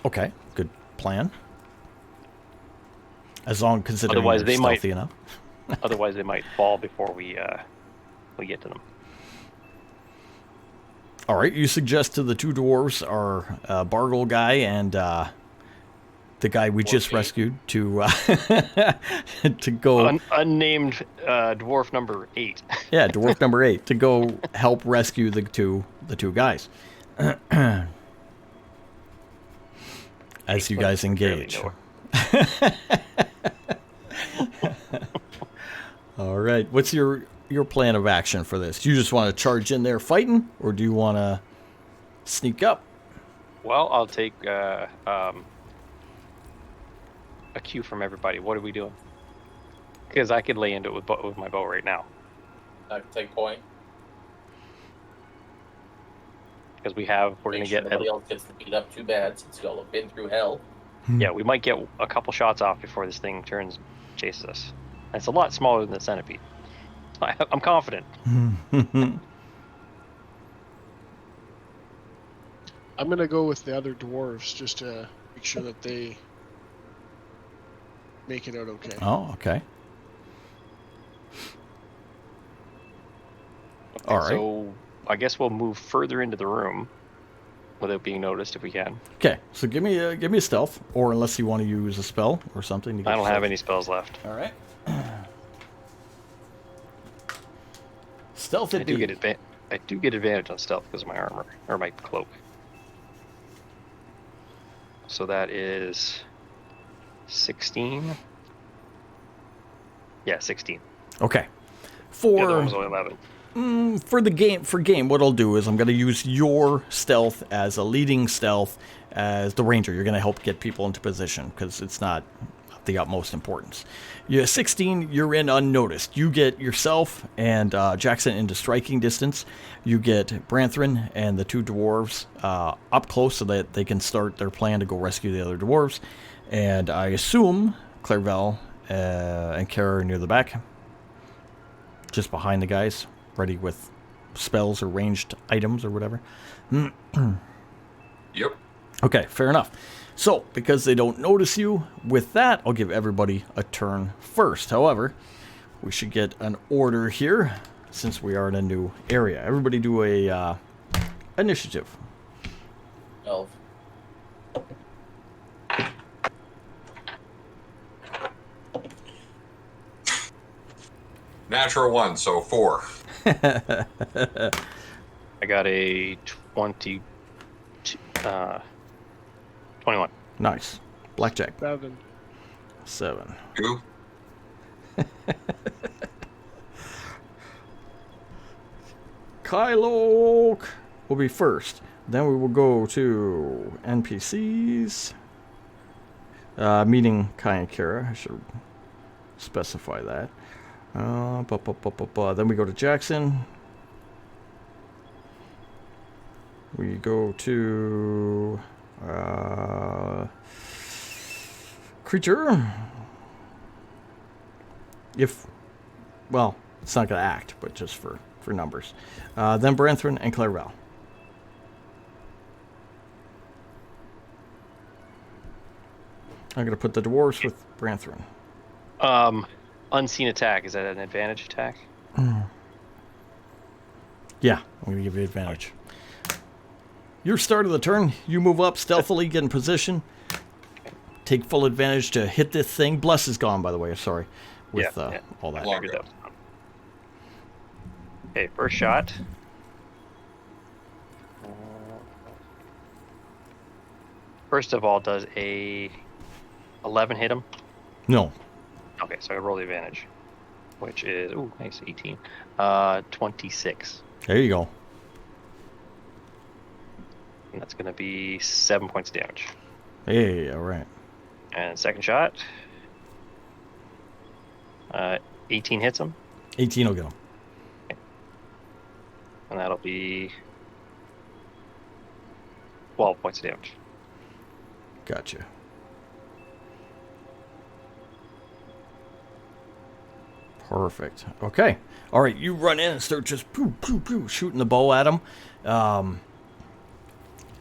Okay, good plan. As long considering Otherwise, they're they might- stealthy enough. Otherwise, they might fall before we get to them. All right, you suggest to the 2 dwarves are Bargle guy and the guy we just Dwarf eight. rescued to to go. Unnamed dwarf number 8. Yeah, dwarf number 8 to go help rescue the two guys. As you guys engage. All right, what's your plan of action for this? Do you just want to charge in there fighting, or do you want to sneak up? Well, I'll take a cue from everybody. What are we doing? Because I could lay into it with my bow right now. I can take point. Because we're Make gonna sure get nobody else gets beat up too bad since y'all have been through hell. yeah, we might get a couple shots off before this thing turns and chases us. And it's a lot smaller than the centipede. I'm confident. I'm gonna go with the other dwarves just to make sure that they make it out okay. Oh, okay. Okay, All right. So I guess we'll move further into the room without being noticed if we can. Okay, so give me a stealth, or unless you want to use a spell or something. To get I don't have stealth. any spells left. All right. Stealth I it do be. get advantage on stealth because of my armor or my cloak. So that is 16. Yeah, 16. Okay. The other one For was only 11. for game, what I'll do is I'm going to use your stealth as a leading stealth as the ranger. You're going to help get people into position because it's not of the utmost importance. Yeah, 16, you're in unnoticed. You get yourself and Jackson into striking distance. You get Branthrin and the 2 dwarves up close so that they can start their plan to go rescue the other dwarves. And I assume Clairvel and Kara are near the back, just behind the guys, ready with spells or ranged items or whatever. Yep. Okay, fair enough. So, because they don't notice you, with that, I'll give everybody a turn first. However, we should get an order here, since we are in a new area. Everybody do a initiative. 12. Natural 1, so 4. I got a 21. Nice. Blackjack. 7. 7. 2. Kylo will be first. Then we will go to NPCs. Meeting Kai and Kara. I should specify that. Then we go to Jackson. We go to creature. Well, it's not going to act, but just for numbers. Then Branthrin and Clairval. I'm going to put the dwarves with Branthrin. Unseen attack, is that an advantage attack? Yeah, I'm going to give you advantage. Your start of the turn, you move up stealthily, get in position, take full advantage to hit this thing. Bless is gone, by the way, sorry, with all that. Long Figured that was gone. Okay, first shot. First of all, does a 11 hit him? No. Okay, so I roll the advantage, which is, ooh, nice, 18. 26. There you go. And that's going to be 7 points of damage. Hey, all right. And second shot. 18 hits him. 18 will get him. And that'll be 12 points of damage. Gotcha. Perfect. Okay. All right, you run in and start just shooting the bow at him.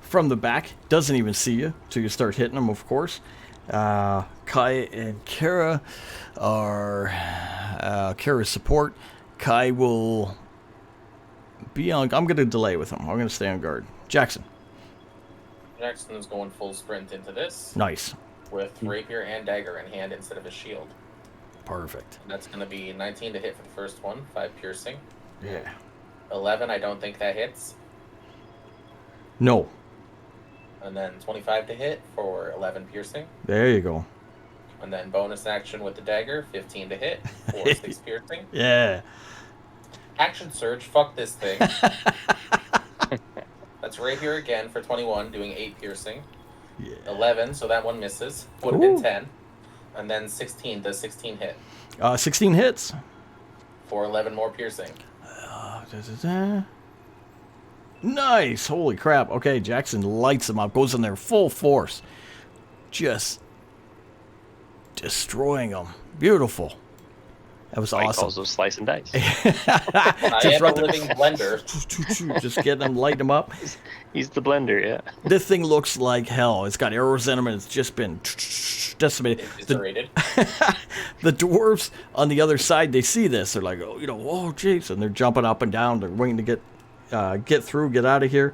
From the back, doesn't even see you till you start hitting him, of course. Kai and Kara are Kara's support. Kai will be on. I'm going to delay with him. I'm going to stay on guard. Jackson. Jackson is going full sprint into this Nice. with rapier and dagger in hand instead of a shield. Perfect. And that's going to be 19 to hit for the first one, 5 piercing. Yeah. 11, I don't think that hits. No. And then 25 to hit for 11 piercing. There you go. And then bonus action with the dagger, 15 to hit for 6 piercing. Yeah. Action surge, fuck this thing. That's rapier again for 21, doing 8 piercing. Yeah. 11, so that one misses. Would have Ooh. been 10. And then 16, does 16 hit 16 hits. for 11 more piercing. Nice. Holy crap. Okay, Jackson lights him up, goes in there full force. Just destroying them. Beautiful. That was He awesome. calls those slice and dice. I am a right there. living blender. Just getting them, lighting them up. He's the blender, yeah. This thing looks like hell. It's got arrows in them, and it's just been decimated. Eviscerated. The dwarves on the other side, they see this. They're like, oh, jeez. And they're jumping up and down. They're waiting to get through, get out of here.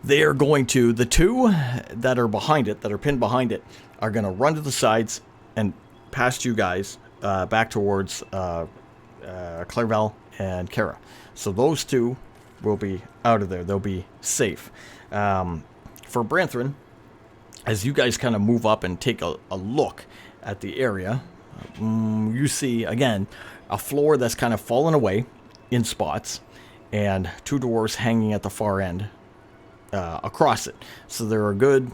They are going to, the two that are behind it, that are pinned behind it, are going to run to the sides and past you guys back towards Clairval and Kara. So those two will be out of there. They'll be safe. For Branthrin, as you guys kind of move up and take a look at the area, you see, again, a floor that's kind of fallen away in spots and two dwarves hanging at the far end across it. So they're a good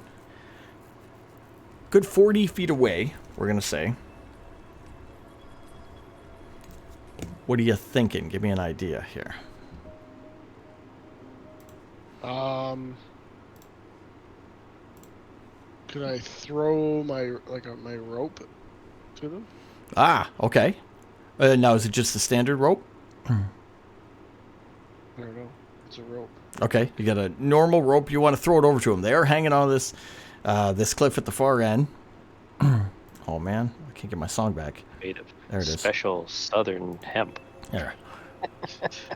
40 feet away, we're going to say. What are you thinking? Give me an idea here. Could I throw my rope to them? Ah, okay. Now, is it just the standard rope? I don't know. It's a rope. Okay, you got a normal rope. You want to throw it over to them. They're hanging on this cliff at the far end. Oh, man. I can't get my song back. Made of There it is. special southern hemp. There.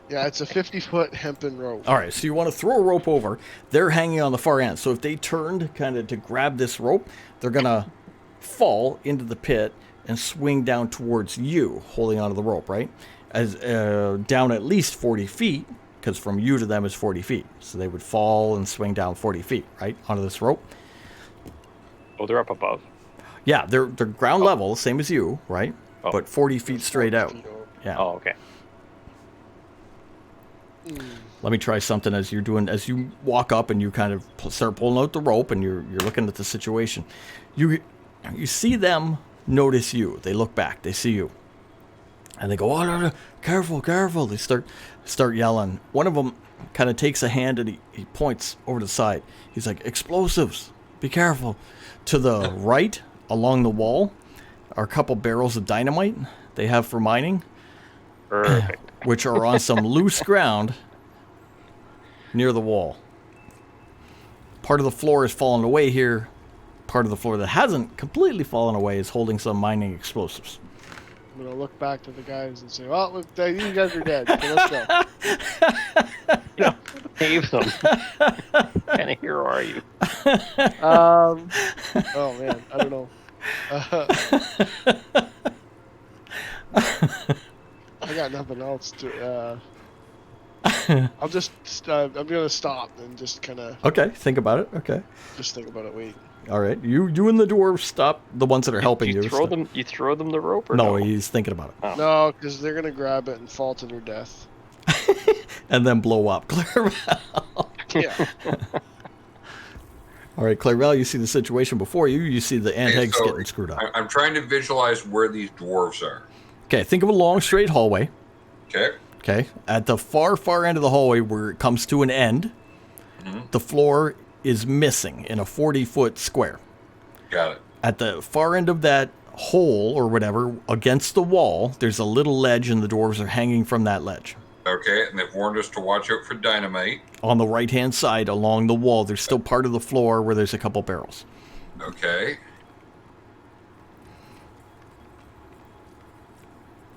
Yeah, it's a 50-foot hempen rope. All right, so you want to throw a rope over. They're hanging on the far end. So if they turned kind of to grab this rope, they're going to fall into the pit and swing down towards you, holding onto the rope, right? As down at least 40 feet, because from you to them is 40 feet. So they would fall and swing down 40 feet, right, onto this rope. Oh, they're up above. Yeah, they're ground level, same as you, right? Oh. But 40 feet straight out. Yeah. Oh, okay. Let me try something as you're doing, as you walk up and you kind of start pulling out the rope and you're looking at the situation. You see them notice you. They look back. They see you. And they go, oh, no, careful, careful. They start yelling. One of them kind of takes a hand and he points over to the side. He's like, explosives. Be careful. To the right, along the wall, are a couple barrels of dynamite they have for mining. Perfect. Which are on some loose ground near the wall. Part of the floor has fallen away here. Part of the floor that hasn't completely fallen away is holding some mining explosives. I'm gonna look back to the guys and say, "Well, look, you guys are dead. So let's go." Save them. What kind of hero are you? Oh man, I don't know. I got nothing else to. I'll just. I'm gonna stop and just kind of. Okay, think about it. Okay. Just think about it. Wait. All right, you and the dwarves stop the ones that are helping you. You throw them the rope, or no? He's thinking about it. Oh. No, because they're gonna grab it and fall to their death. And then blow up. Clarabelle. Yeah. All right, Clarabelle, you see the situation before you. You see the anthegs so getting screwed up. I'm trying to visualize where these dwarves are. Okay, think of a long straight hallway. Okay. Okay, at the far end of the hallway where it comes to an end, the floor is missing in a 40-foot square. Got it. At the far end of that hole or whatever, against the wall, there's a little ledge and the dwarves are hanging from that ledge. Okay, and they've warned us to watch out for dynamite. On the right-hand side along the wall, there's still part of the floor where there's a couple barrels. Okay.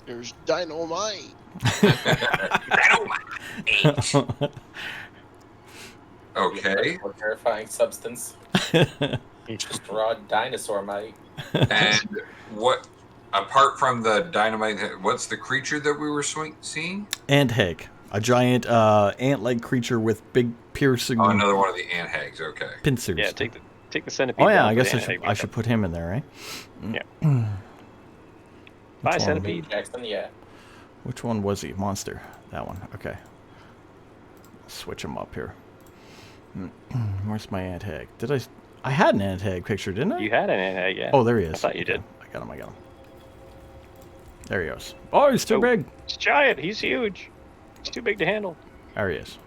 There's dynamite. Okay. More terrifying substance. Just raw dinosaur might. And what, apart from the dynamite, what's the creature that we were seeing? Anthag, a giant ant-like creature with big piercing Oh, another one of the ant hags. Okay. pincers. Yeah, take the centipede. Oh yeah, down, I put guess the I should put him in there, right? Yeah. Which Bye, one? centipede. Jackson, yeah. Which one was he? Monster. That one. Okay. Switch him up here. Where's my anthag? I had an anthag picture, didn't I? You had an anthag, yeah. Oh, there he is. I thought you did. I got him. There he goes. Oh, he's too Oh. big. It's giant. He's huge. He's too big to handle. There he is.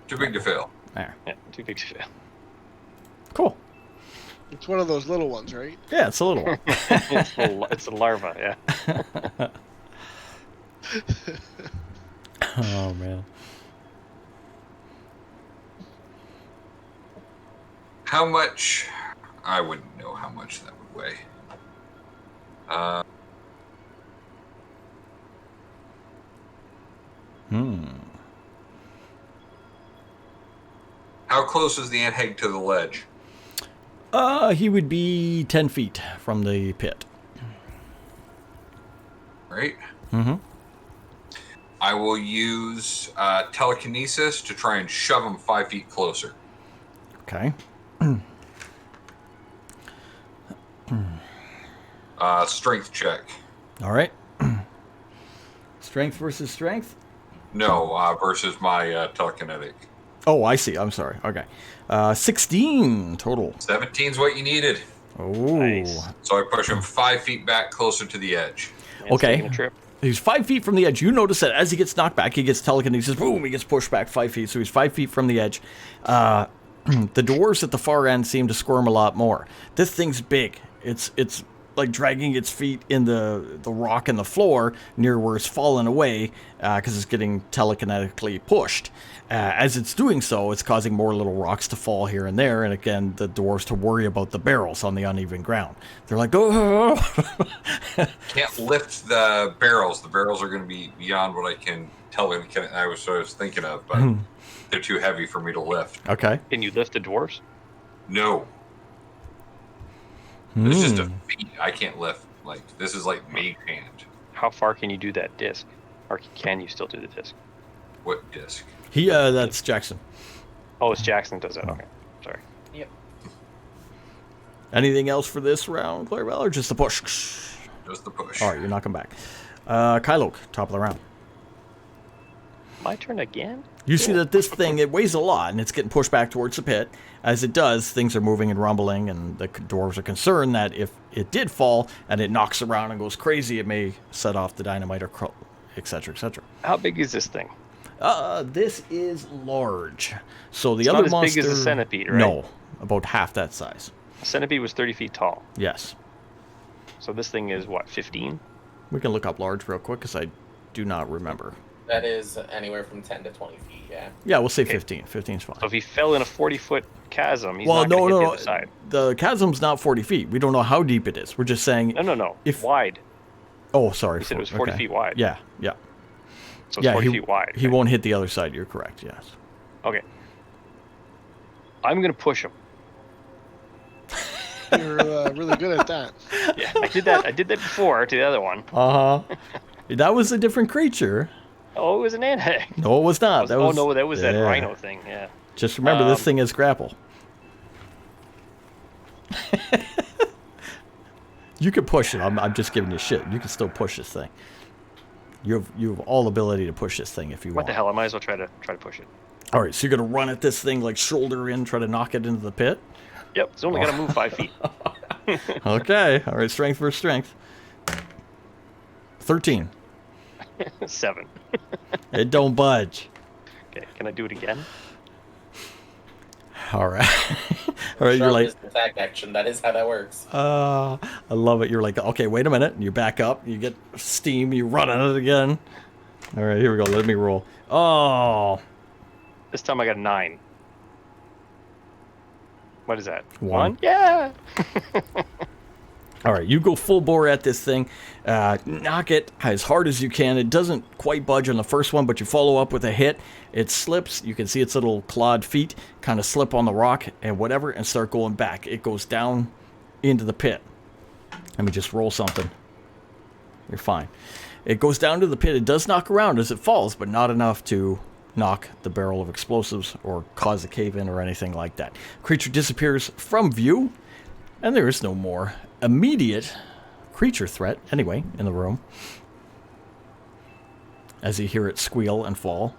Too big to fail. There. Yeah, too big to fail. Cool. It's one of those little ones, right? Yeah, it's a little one. It's a larva, yeah. Oh, man. How much? I wouldn't know how much that would weigh. How close is the ant hag to the ledge? He would be 10 feet from the pit. Right? Mm-hmm. I will use telekinesis to try and shove him 5 feet closer. Okay. Strength check. All right. Strength versus strength? No, versus my telekinetic. Oh, I see. I'm sorry. Okay. 16 total. 17's what you needed. Oh. Nice. So I push him 5 feet back closer to the edge. It's Okay. taking a trip. He's 5 feet from the edge. You notice that as he gets knocked back, he gets telekinesis. Boom! He gets pushed back 5 feet. So he's 5 feet from the edge. The dwarves at the far end seem to squirm a lot more. This thing's big. It's like dragging its feet in the rock and the floor near where it's fallen away because it's getting telekinetically pushed. As it's doing so, it's causing more little rocks to fall here and there, and again, the dwarves to worry about the barrels on the uneven ground. They're like, oh! Can't lift the barrels. The barrels are going to be beyond what I can tell them. I was thinking of, but they're too heavy for me to lift. Okay. Can you lift the dwarves? No. It's just a feat I can't lift. Like, this is like mage hand. How far can you do that disc? Or can you still do the disc? What disc? That's Jackson. Oh, it's Jackson does that. Okay. Sorry. Yep. Anything else for this round, Clarabelle, or just the push? Just the push. All right, you're knocking back. Kylok, top of the round. My turn again? You see that this thing, it weighs a lot, and it's getting pushed back towards the pit. As it does, things are moving and rumbling, and the dwarves are concerned that if it did fall and it knocks around and goes crazy, it may set off the dynamite or etc., etc. How big is this thing? This is large. So the It's other not as monster... big as a centipede, right? No, about half that size. A centipede was 30 feet tall. Yes. So this thing is, what, 15? We can look up large real quick, because I do not remember. That is anywhere from 10 to 20 feet, yeah. Yeah, we'll say 15. 15's fine. So if he fell in a 40-foot chasm, he's not going to hit the other side. The chasm's not 40 feet. We don't know how deep it is. We're just saying... No. If, wide. Oh, sorry. You said it was 40 feet wide. Yeah. So it's 40 feet wide. He won't hit the other side. You're correct, yes. Okay. I'm going to push him. You're really good at that. Yeah, I did that before to the other one. Uh-huh. That was a different creature. Oh, it was an ant hag. No, it was not. That was that rhino thing, yeah. Just remember, this thing is grapple. You can push it. I'm just giving you shit. You can still push this thing. You have all ability to push this thing if you want. What the hell? I might as well try to push it. All right, so you're gonna run at this thing like shoulder in, try to knock it into the pit. Yep, it's only got to move 5 feet. Okay. All right, strength versus strength. 13. 7. It don't budge. Okay, can I do it again? All right. All right, you're like... attack action, that is how that works. I love it. You're like, okay, wait a minute. And you back up. You get steam. You run at it again. All right, here we go. Let me roll. Oh. This time I got a 9. What is that? 1? Yeah! All right, you go full bore at this thing. Knock it as hard as you can. It doesn't quite budge on the first one, but you follow up with a hit. It slips. You can see its little clawed feet kind of slip on the rock and whatever and start going back. It goes down into the pit. Let me just roll something. You're fine. It goes down to the pit. It does knock around as it falls, but not enough to knock the barrel of explosives or cause a cave-in or anything like that. Creature disappears from view, and there is no more immediate creature threat, anyway, in the room. As you hear it squeal and fall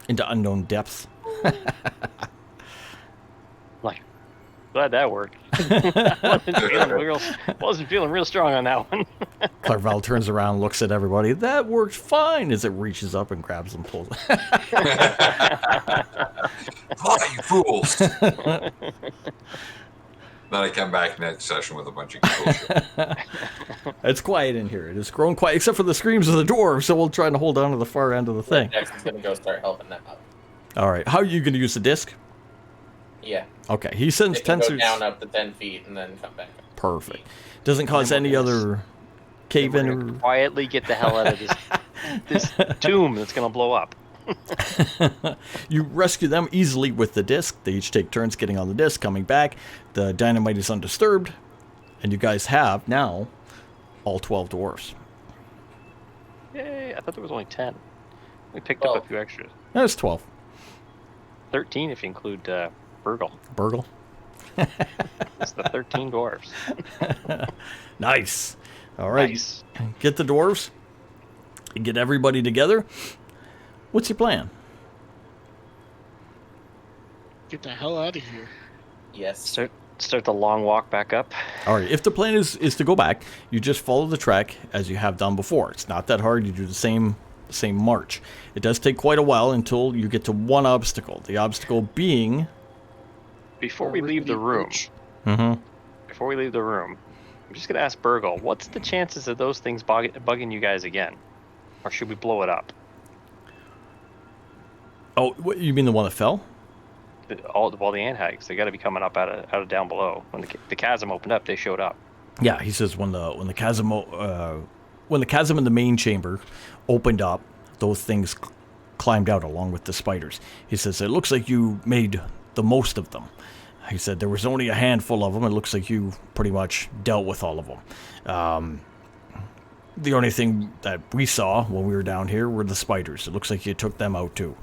into unknown depths. Like, glad that worked. Wasn't feeling real strong on that one. Clarval turns around, looks at everybody. That worked fine, as it reaches up and grabs and pulls. Fly, you fools! Then I come back next session with a bunch of cool shit. It's quiet in here. It has grown quiet, except for the screams of the dwarves, so we'll try to hold on to the far end of the thing. Jackson's gonna go start helping them out. All right. How are you going to use the disc? Yeah. Okay. He sends They can go tensors. down up to 10 feet and then come back up. Perfect. Doesn't cause any other cave-in We're or... gonna quietly get the hell out of this tomb that's going to blow up. You rescue them easily with the disc. They each take turns getting on the disc, coming back. The dynamite is undisturbed. And you guys have, now, all 12 dwarfs. Yay, I thought there was only 10. We picked up a few extras. That's 12. 13 if you include Burgle. Burgle. It's the 13 dwarves. Nice. All right. Nice. Get the dwarves. Get everybody together. What's your plan? Get the hell out of here. Yes. Start the long walk back up. All right. If the plan is to go back, you just follow the track as you have done before. It's not that hard. You do the same march. It does take quite a while until you get to one obstacle. The obstacle being... Before we leave the room, Mm-hmm. I'm just going to ask Burgle, what's the chances of those things bugging you guys again? Or should we blow it up? Oh, what, you mean the one that fell? All the ant hags, they got to be coming up out of down below. When the chasm opened up, they showed up. Yeah, he says when the chasm in the main chamber opened up, those things climbed out along with the spiders. He says it looks like you made the most of them. He said there was only a handful of them. It looks like you pretty much dealt with all of them. The only thing that we saw when we were down here were the spiders. It looks like you took them out too.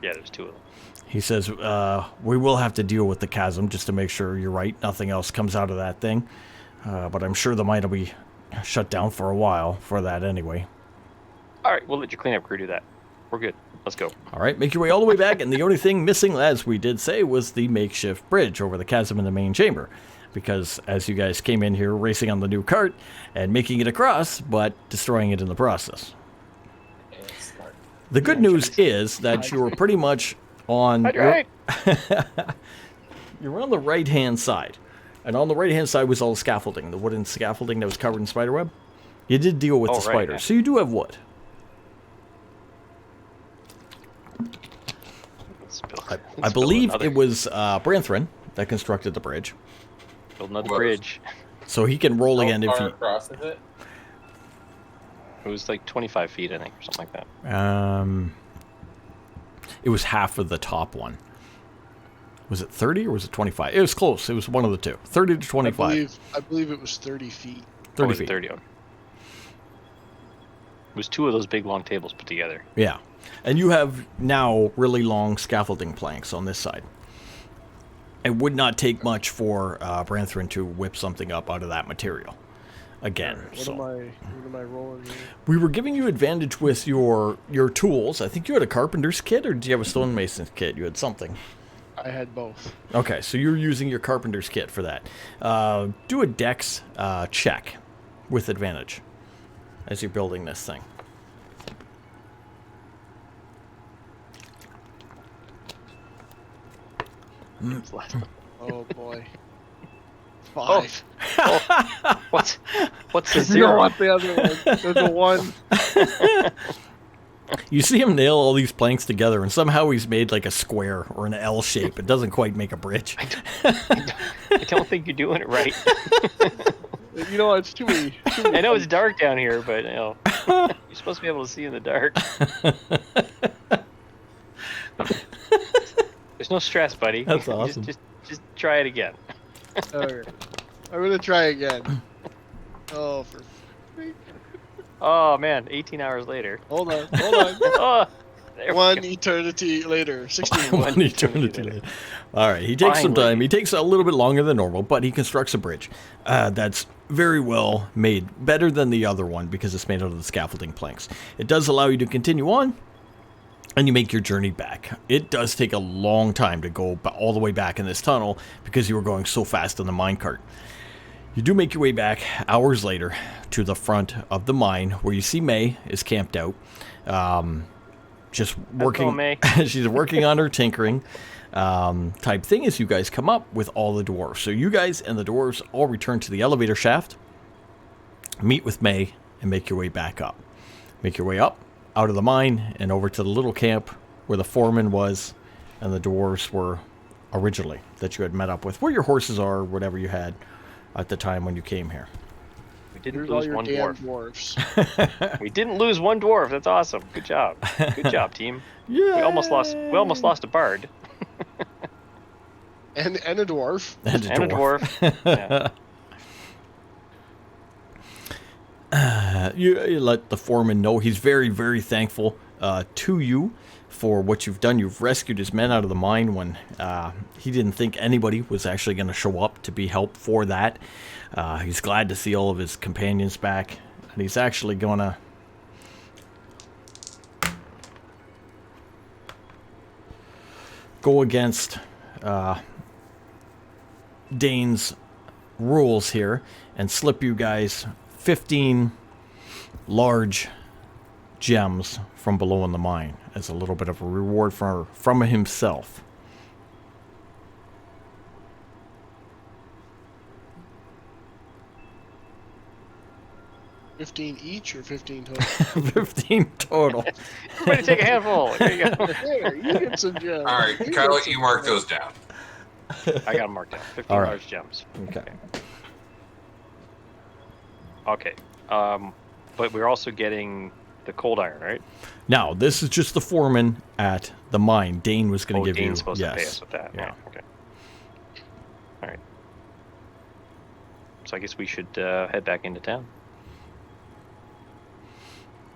Yeah, there's 2 of them. He says, we will have to deal with the chasm just to make sure you're right. Nothing else comes out of that thing. But I'm sure the mine will be shut down for a while for that anyway. All right, we'll let your cleanup crew do that. We're good. Let's go. All right, make your way all the way back, and the only thing missing, as we did say, was the makeshift bridge over the chasm in the main chamber. Because as you guys came in here racing on the new cart and making it across, but destroying it in the process. Okay, smart. The good news is that you're pretty much on... Hydrate! You're on the right-hand side. And on the right-hand side was all the scaffolding, the wooden scaffolding that was covered in spiderweb. You did deal with Oh, the right, spiders, yeah. so you do have wood. I believe it was Branthrin that constructed the bridge. Build another Whoops. bridge. So he can roll again How if far he... across is it? It was like 25 feet, I think, or something like that. It was half of the top one. Was it 30 or was it 25? It was close. It was one of the two. 30 to 25. I believe it was 30 feet. 30 was it feet. 30. Okay. It was two of those big long tables put together. Yeah. And you have now really long scaffolding planks on this side. It would not take much for Branthrin to whip something up out of that material. Again. What am I rolling here? We were giving you advantage with your tools. I think you had a carpenter's kit, or did you have a stonemason's kit? You had something. I had both. Okay, so you're using your carpenter's kit for that. Do a dex check with advantage as you're building this thing. It's last- Oh boy. Oh, 5. what's the You zero? don't want the other one. There's a 1. You see him nail all these planks together, and somehow he's made like a square or an L shape. It doesn't quite make a bridge. I don't think you're doing it right. You know, it's too many. I know it's dark down here, but you're supposed to be able to see in the dark. There's no stress, buddy. That's awesome. Just try it again. Okay. I'm gonna try again. Oh, for Oh man, 18 hours later. hold on. Oh, there we One go. eternity later. 16. One eternity later. All right, he takes some Finally. time. He takes a little bit longer than normal, but he constructs a bridge that's very well made, better than the other one because it's made out of the scaffolding planks. It does allow you to continue on, and you make your journey back. It does take a long time to go all the way back in this tunnel because you were going so fast on the minecart. You do make your way back hours later to the front of the mine where you see May is camped out. Just working. May. She's working on her tinkering type thing as you guys come up with all the dwarves. So you guys and the dwarves all return to the elevator shaft, meet with May, and make your way back up. Make your way up, out of the mine, and over to the little camp where the foreman was and the dwarves were originally that you had met up with, where your horses are, whatever you had at the time when you came here. We didn't Here's all lose your one damn dwarf. dwarfs. We didn't lose one dwarf. That's awesome. Good job. Good job, team. Yeah. We almost lost a bard And a dwarf. And and a dwarf. Yeah. You let the foreman know he's very, very thankful to you for what you've done. You've rescued his men out of the mine when he didn't think anybody was actually going to show up to be help for that. He's glad to see all of his companions back, and he's actually going to go against Dane's rules here and slip you guys 15 large gems from below in the mine as a little bit of a reward from himself. $15 each or 15 total? 15 total. Everybody take a handful. There you go. There, you get some gems. All right, You get Kyle, some you mark gems. those down. I got them marked down. 15 All right. large gems. Okay. Okay. But we're also getting the cold iron, right? Now, this is just the foreman at the mine. Dane was going to give Dane's you. supposed Yes. to pay us with that. Yeah. Right, okay. All right. So I guess we should head back into town.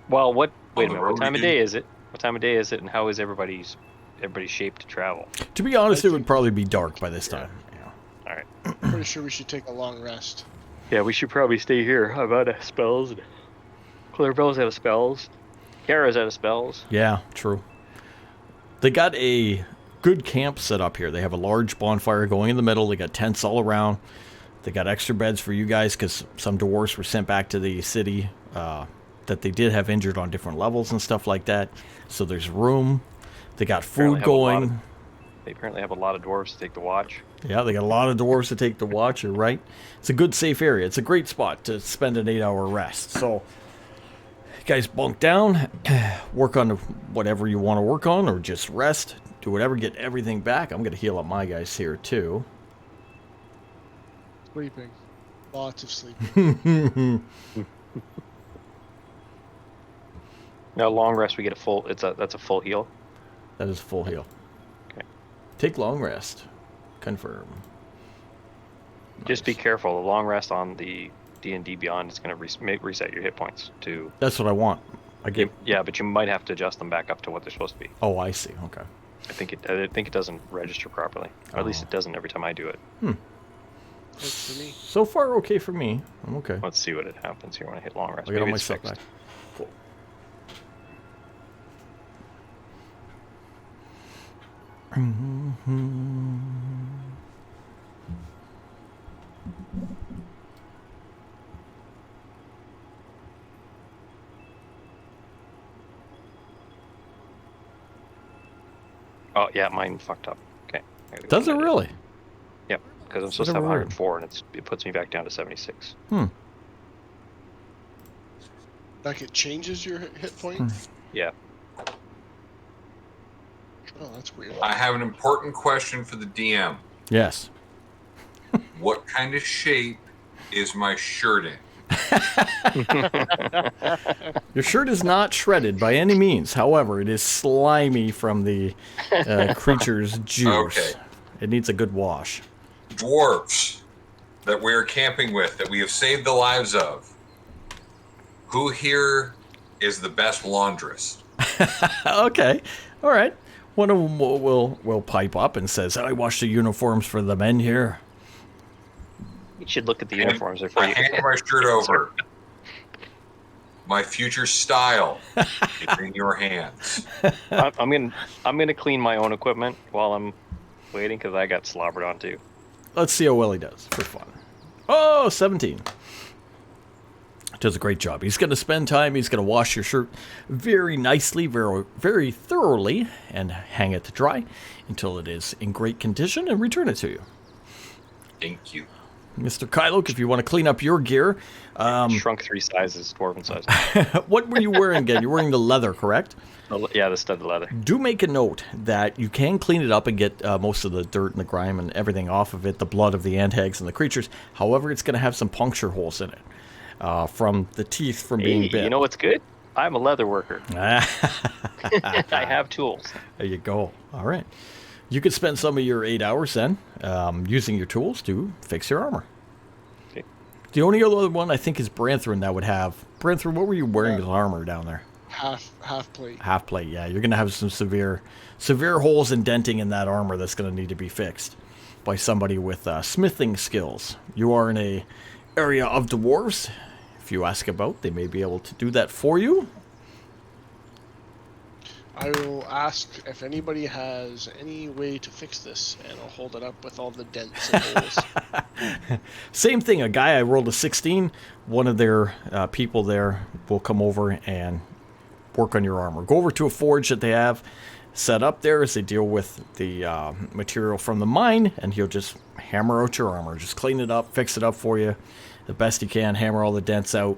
Well, wait a minute. What time of day is it? What time of day is it? And how is everybody's shape to travel? To be honest, it would probably be dark by this time. Yeah. All right. Pretty sure we should take a long rest. Yeah, we should probably stay here. I'm out of spells. Claire's out of spells. Kara's out of spells. Yeah, true. They got a good camp set up here. They have a large bonfire going in the middle. They got tents all around. They got extra beds for you guys because some dwarves were sent back to the city that they did have injured on different levels and stuff like that. So there's room. They got food going. They apparently have a lot of dwarves to take the watch. Yeah, they got a lot of dwarves to take the watch. You're right. It's a good, safe area. It's a great spot to spend an 8-hour rest. So, you guys bunk down, work on whatever you want to work on, or just rest. Do whatever, get everything back. I'm going to heal up my guys here, too. Sleeping. Lots of sleeping. Now, long rest, we get a full. That's a full heal. That is full heal. Okay. Take long rest. Confirm. Just be careful. The long rest on the D&D Beyond is going to reset your hit points to. That's what I want. Yeah, but you might have to adjust them back up to what they're supposed to be. Oh, I see. Okay. I think it doesn't register properly, or at least it doesn't every time I do it. Works for me. So far, okay for me. I'm okay. Let's see what happens here when I hit long rest. I got all Maybe my it's stuff fixed. back. Cool. Oh yeah, mine fucked up. Okay. Does it really? Yep, because I'm supposed to have Whatever. 104, and it puts me back down to 76. Like it changes your hit point? Yeah. Oh, that's weird. I have an important question for the DM. Yes. What kind of shape is my shirt in? Your shirt is not shredded by any means. However, it is slimy from the creature's juice. Okay. It needs a good wash. Dwarves that we are camping with, that we have saved the lives of. Who here is the best laundress? Okay. All right. One of them will pipe up and says, I wash the uniforms for the men here. You should look at the uniforms. They're I pretty. hand my shirt over. My future style is in your hands. I'm gonna clean my own equipment while I'm waiting because I got slobbered on too. Let's see how well he does for fun. Oh, 17. Does a great job. He's going to spend time. He's going to wash your shirt very nicely, very, very thoroughly, and hang it to dry until it is in great condition and return it to you. Thank you. Mr. Kylok, if you want to clean up your gear, Shrunk 3 sizes, dwarven size. what were you wearing again? You're wearing the leather, correct? Yeah, the studded leather. Do make a note that you can clean it up and get most of the dirt and the grime and everything off of it, the blood of the ant hags and the creatures. However, it's going to have some puncture holes in it from the teeth from being bit. You know what's good? I'm a leather worker. I have tools. There you go. All right. You could spend some of your 8 hours then using your tools to fix your armor. Okay. The only other one I think is Branthrin that would have. Branthrin, what were you wearing as armor down there? Half plate. Half plate, yeah. You're going to have some severe holes and denting in that armor that's going to need to be fixed by somebody with smithing skills. You are in a area of dwarves. If you ask about, they may be able to do that for you. I will ask if anybody has any way to fix this, and I'll hold it up with all the dents and holes. Same thing. A guy, I rolled a 16. One of their people there will come over and work on your armor. Go over to a forge that they have set up there as they deal with the material from the mine, and he'll just hammer out your armor. Just clean it up, fix it up for you the best he can, hammer all the dents out,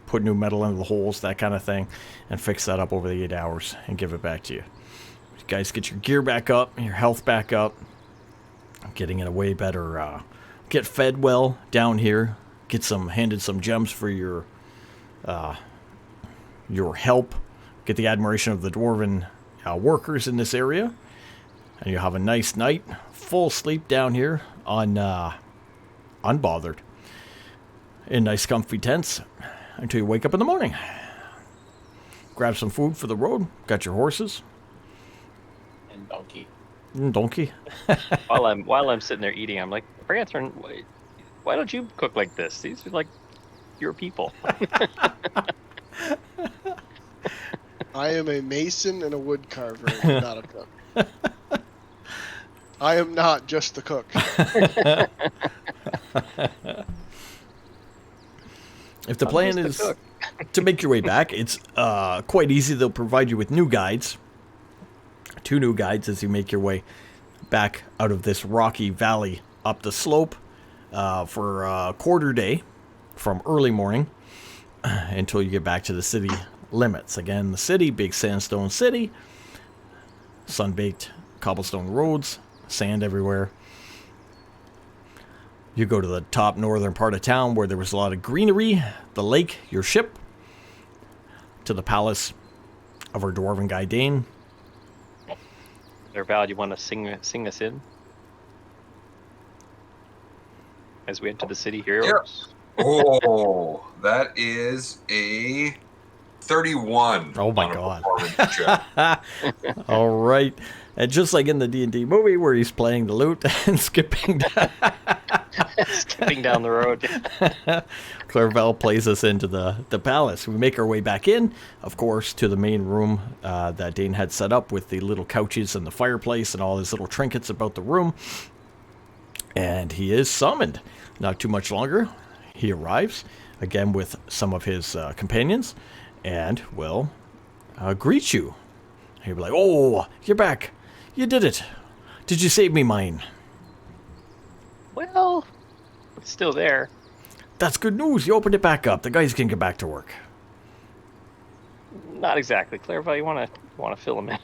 put new metal into the holes, that kind of thing, and fix that up over the 8 hours and give it back to you. You guys get your gear back up, your health back up, getting in a way better, get fed well down here, handed some gems for your help, get the admiration of the dwarven workers in this area, and you'll have a nice night, full sleep down here unbothered, in nice comfy tents until you wake up in the morning. Grab some food for the road. Got your horses. And donkey. Donkey. While I'm sitting there eating, I'm like, Branthrin, why don't you cook like this? These are like your people. I am a mason and a wood carver, not a cook. I am not just the cook. If the I'm plan just the is cook. to make your way back, it's quite easy. They'll provide you with new guides. 2 new guides as you make your way back out of this rocky valley up the slope for a quarter day from early morning until you get back to the city limits. Again, the city, big sandstone city, sun-baked cobblestone roads, sand everywhere. You go to the top northern part of town where there was a lot of greenery, the lake, your ship, to the palace of our dwarven guy Dane. There, Val, you want to sing us in? As we enter the city heroes? Oh, that is a 31. Oh my on a God. performance check. All right. And just like in the D&D movie where he's playing the lute and skipping down, Skipping down the road. Clairvel plays us into the palace. We make our way back in, of course, to the main room that Dane had set up with the little couches and the fireplace and all his little trinkets about the room. And he is summoned. Not too much longer. He arrives, again with some of his companions, and will greet you. He'll be like, "Oh, you're back. You did it. Did you save me mine?" Well, it's still there. "That's good news. You opened it back up. The guys can get back to work." Not exactly. Clarify, you want to fill them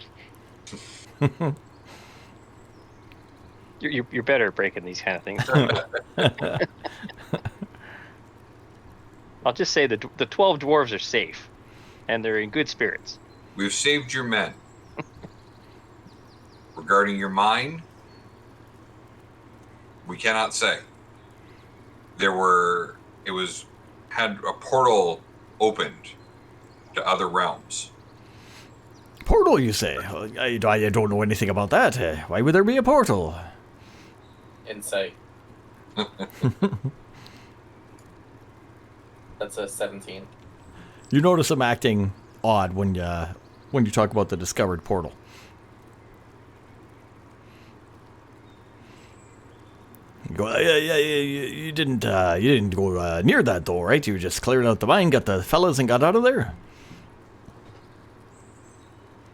in. You're better at breaking these kind of things. I'll just say the 12 dwarves are safe, and they're in good spirits. We've saved your men. Regarding your mine, we cannot say. Had a portal opened to other realms. Portal, you say? I don't know anything about that. Why would there be a portal? Insight. That's a 17. You notice him acting odd when you talk about the discovered portal. You go, you didn't go near that though, right? You just cleared out the mine, got the fellas, and got out of there.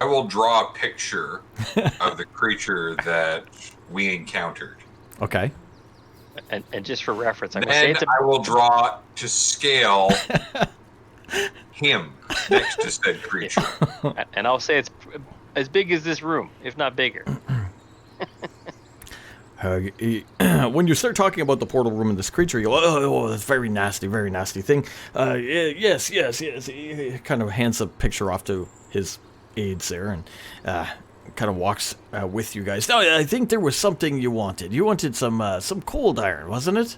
I will draw a picture of the creature that we encountered. Okay. And just for reference, I'm going to say Then it's I will draw to scale him next to said creature. and I'll say it's as big as this room, if not bigger. When you start talking about the portal room and this creature, you go, oh, that's very nasty thing. Yes. He kind of hands a picture off to his aides there and kind of walks with you guys. Now, I think there was something you wanted. You wanted some cold iron, wasn't it?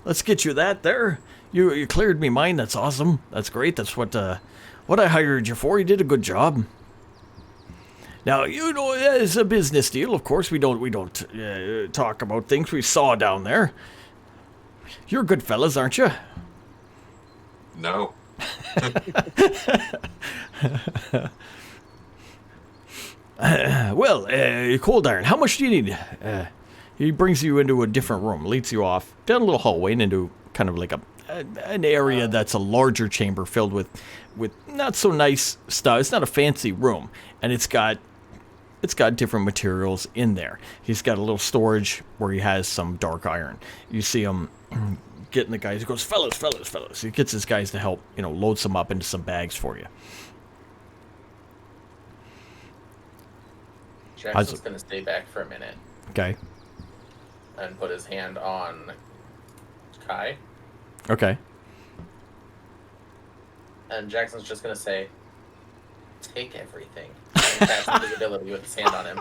Let's get you that there. You cleared me mine. That's awesome. That's great. That's what I hired you for. You did a good job. Now, it's a business deal. Of course, we don't talk about things we saw down there. You're good fellas, aren't you? No. Well, cold iron. How much do you need? He brings you into a different room, leads you off down a little hallway and into kind of like an area that's a larger chamber filled with not so nice stuff. It's not a fancy room, and it's got different materials in there. He's got a little storage where he has some dark iron. You see him getting the guys. He goes, fellas. He gets his guys to help, load some up into some bags for you. Jackson's going to stay back for a minute Okay. and put his hand on Kai. Okay. And Jackson's just going to say, take everything. And cast invisibility with his hand on him.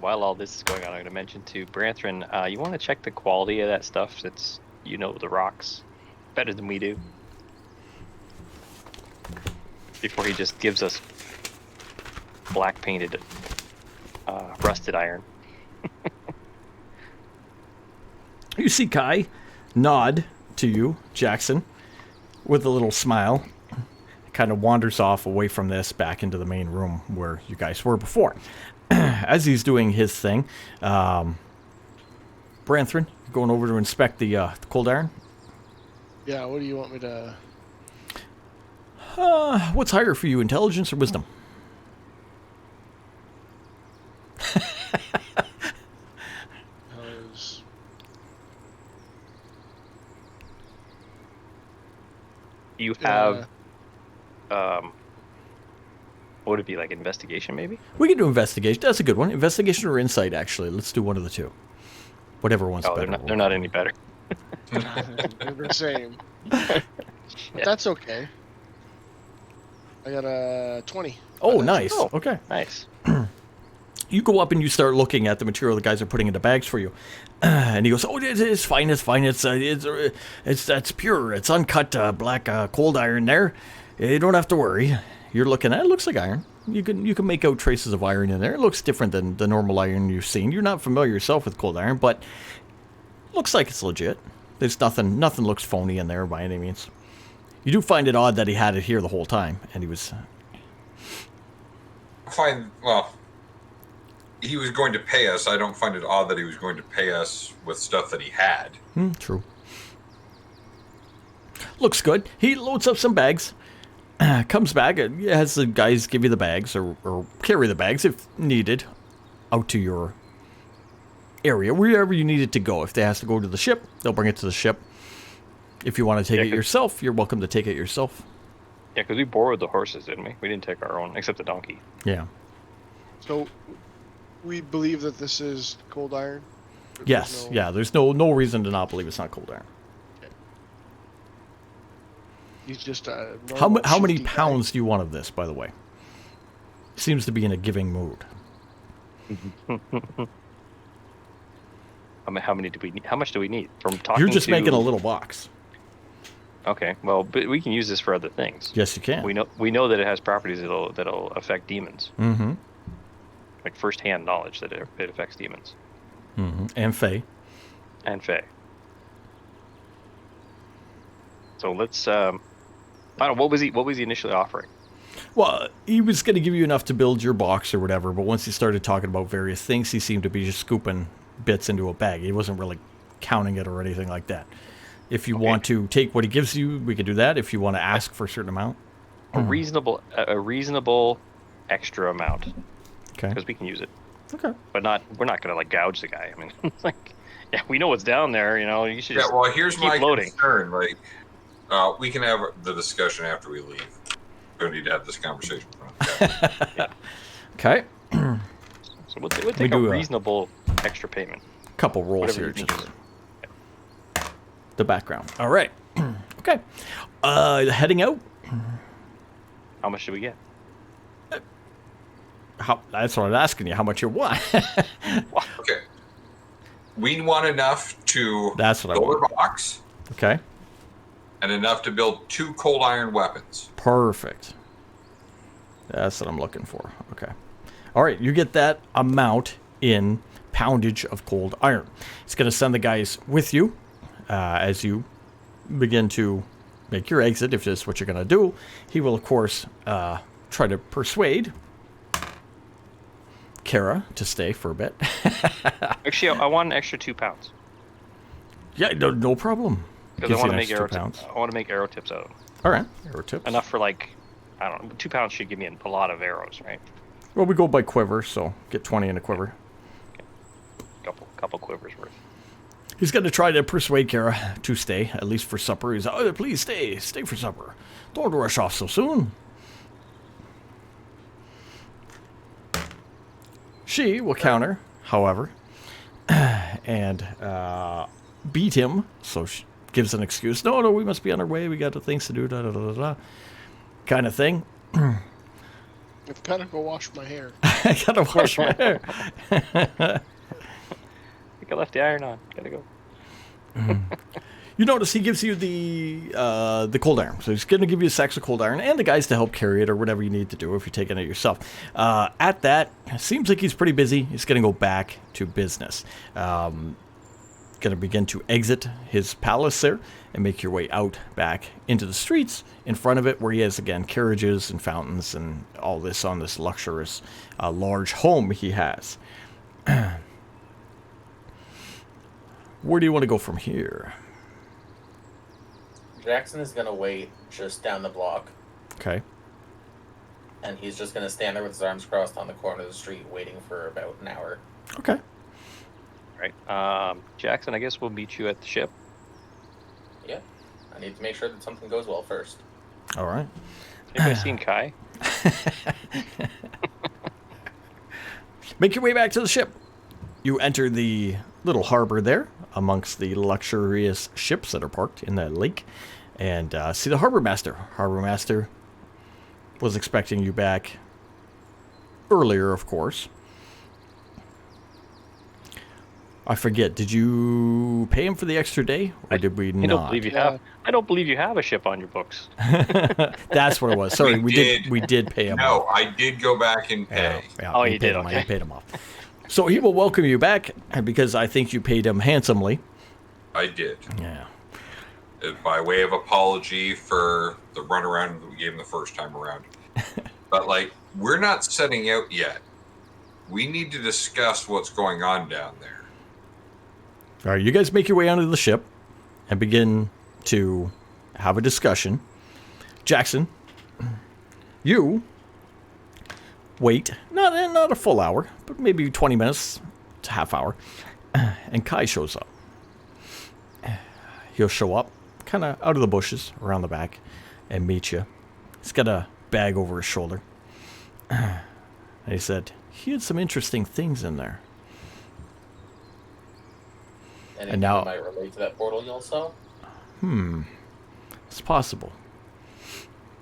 While all this is going on, I'm going to mention to Branthrin, you want to check the quality of that stuff since you know the rocks better than we do. Before he just gives us black painted, rusted iron. You see Kai nod to you, Jackson, with a little smile, kind of wanders off away from this back into the main room where you guys were before. As he's doing his thing, Branthrin, you're going over to inspect the cold iron. Yeah, what do you want me to... What's higher for you, intelligence or wisdom? How's... You have, what would it be, like investigation maybe? We can do investigation. That's a good one. Investigation or insight, actually. Let's do one of the two. Whatever one's Oh, better. they're not any better. They're the same. But that's okay. I got a 20. Oh, nice. Oh. Okay. Nice. You go up and you start looking at the material the guys are putting into bags for you. And he goes, oh, it's fine, it's fine. It's pure. It's uncut black cold iron there. You don't have to worry. You're looking at it. It looks like iron. You can make out traces of iron in there. It looks different than the normal iron you've seen. You're not familiar yourself with cold iron, but looks like it's legit. There's nothing looks phony in there by any means. You do find it odd that he had it here the whole time, and he was... Well, he was going to pay us. I don't find it odd that he was going to pay us with stuff that he had. True. Looks good. He loads up some bags, comes back, and has the guys give you the bags, or carry the bags if needed, out to your area, wherever you need it to go. If they has to go to the ship, they'll bring it to the ship. If you want to take it yourself, you're welcome to take it yourself. Yeah, because we borrowed the horses, didn't we? We didn't take our own, except the donkey. Yeah. So, we believe that this is cold iron? Yes. Yeah. There's no reason to not believe it's not cold iron. He's just a How many shifty pounds do you want of this, by the way? Seems to be in a giving mood. How many do we need? How much do we need? From talking You're just to... making a little box. Okay, well, but we can use this for other things. Yes, you can. We know that it has properties that'll affect demons. Mm-hmm. Like first-hand knowledge that it affects demons. Mm-hmm. And Faye. And Fae. So let's I don't know, what was he initially offering? Well, he was going to give you enough to build your box or whatever, but once he started talking about various things, he seemed to be just scooping bits into a bag. He wasn't really counting it or anything like that. If you want to take what he gives you, we can do that. If you want to ask for a certain amount. A reasonable extra amount. Okay. Because we can use it. Okay. But we're not going to like gouge the guy. I mean, like, yeah, we know what's down there, you know, you should just Here's keep my loading. concern. Like, we can have the discussion after we leave. We don't need to have this conversation. Okay. So we'll take a reasonable extra payment. Couple rolls Whatever here. you think Just is- the background. All right. Okay. Heading out. How much do we get? That's what I'm asking you. How much you want? Okay. We want enough to That's what I build want. a box Okay. and enough to build 2 cold iron weapons. Perfect. That's what I'm looking for. Okay. All right. You get that amount in poundage of cold iron. It's going to send the guys with you as you begin to make your exit, if this is what you're going to do. He will, of course, try to persuade Kara to stay for a bit. Actually, I want an extra 2 pounds. Yeah, no problem. Because Gives I you want to an make extra arrow pounds. I want to make arrow tips out of them. All right, arrow tips. Enough for like, I don't know, 2 pounds should give me a lot of arrows, right? Well, we go by quiver, so get 20 in a quiver. Couple quivers worth. He's going to try to persuade Kara to stay, at least for supper. He's like, oh, please stay for supper. Don't rush off so soon. She will counter, however, and beat him. So she gives an excuse. No, we must be on our way. We got things to do, kind of thing. I've got to go wash my hair. I got to wash my hair. I think I left the iron on. Gotta go. You notice he gives you the cold iron. So he's going to give you a sack of cold iron and the guys to help carry it or whatever you need to do if you're taking it yourself. At that, seems like he's pretty busy. He's going to go back to business. going to begin to exit his palace there and make your way out back into the streets in front of it, where he has, again, carriages and fountains and all this on this luxurious, large home he has. Where do you want to go from here? Jackson is gonna wait just down the block, Okay. and he's just gonna stand there with his arms crossed on the corner of the street, waiting for about an hour. Okay. Right. Jackson, I guess we'll meet you at the ship. Yeah, I need to make sure that something goes well first. All right. Anybody seen Kai? Make your way back to the ship. You enter the little harbor there amongst the luxurious ships that are parked in that lake and see the harbor master. Harbor master was expecting you back earlier, of course. I forget, did you pay him for the extra day or did we I not? don't believe you have. I don't believe you have a ship on your books. That's what it was. Sorry, we did pay him. No, I did go back and pay. Yeah, Oh, you you paid did, him, okay. You paid him off. So he will welcome you back because I think you paid him handsomely. I did. Yeah. By way of apology for the runaround that we gave him the first time around. But, like, we're not setting out yet. We need to discuss what's going on down there. All right, you guys make your way onto the ship and begin to have a discussion. Jackson, you wait, not a full hour, but maybe 20 minutes to half hour, and Kai shows up. He'll show up kind of out of the bushes around the back and meet you. He's got a bag over his shoulder. And he said, he had some interesting things in there. Anything now- that might relate to that portal you all saw? It's possible.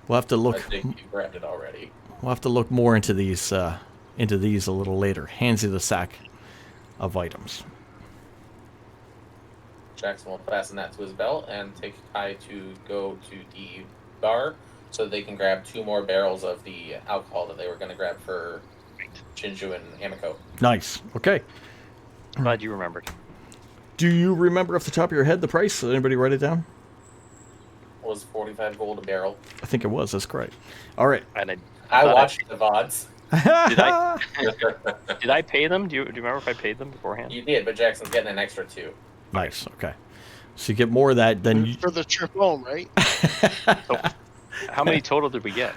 We'll have to I look. think you grabbed it already. We'll have to look more into these a little later. Hands you the sack of items. Jackson will fasten that to his belt and take Kai to go to the bar so they can grab 2 more barrels of the alcohol that they were going to grab for Chinju and Hamiko. Nice. Okay. Glad you remembered. Do you remember off the top of your head the price? Did anybody write it down? Was 45 gold a barrel. I think it was. That's correct. All right. And I thought watched the VODs. did I pay them? Do you remember if I paid them beforehand? You did, but Jackson's getting an extra 2. Nice. Okay. So you get more of that than you. For the trip home, right? So, how many total did we get?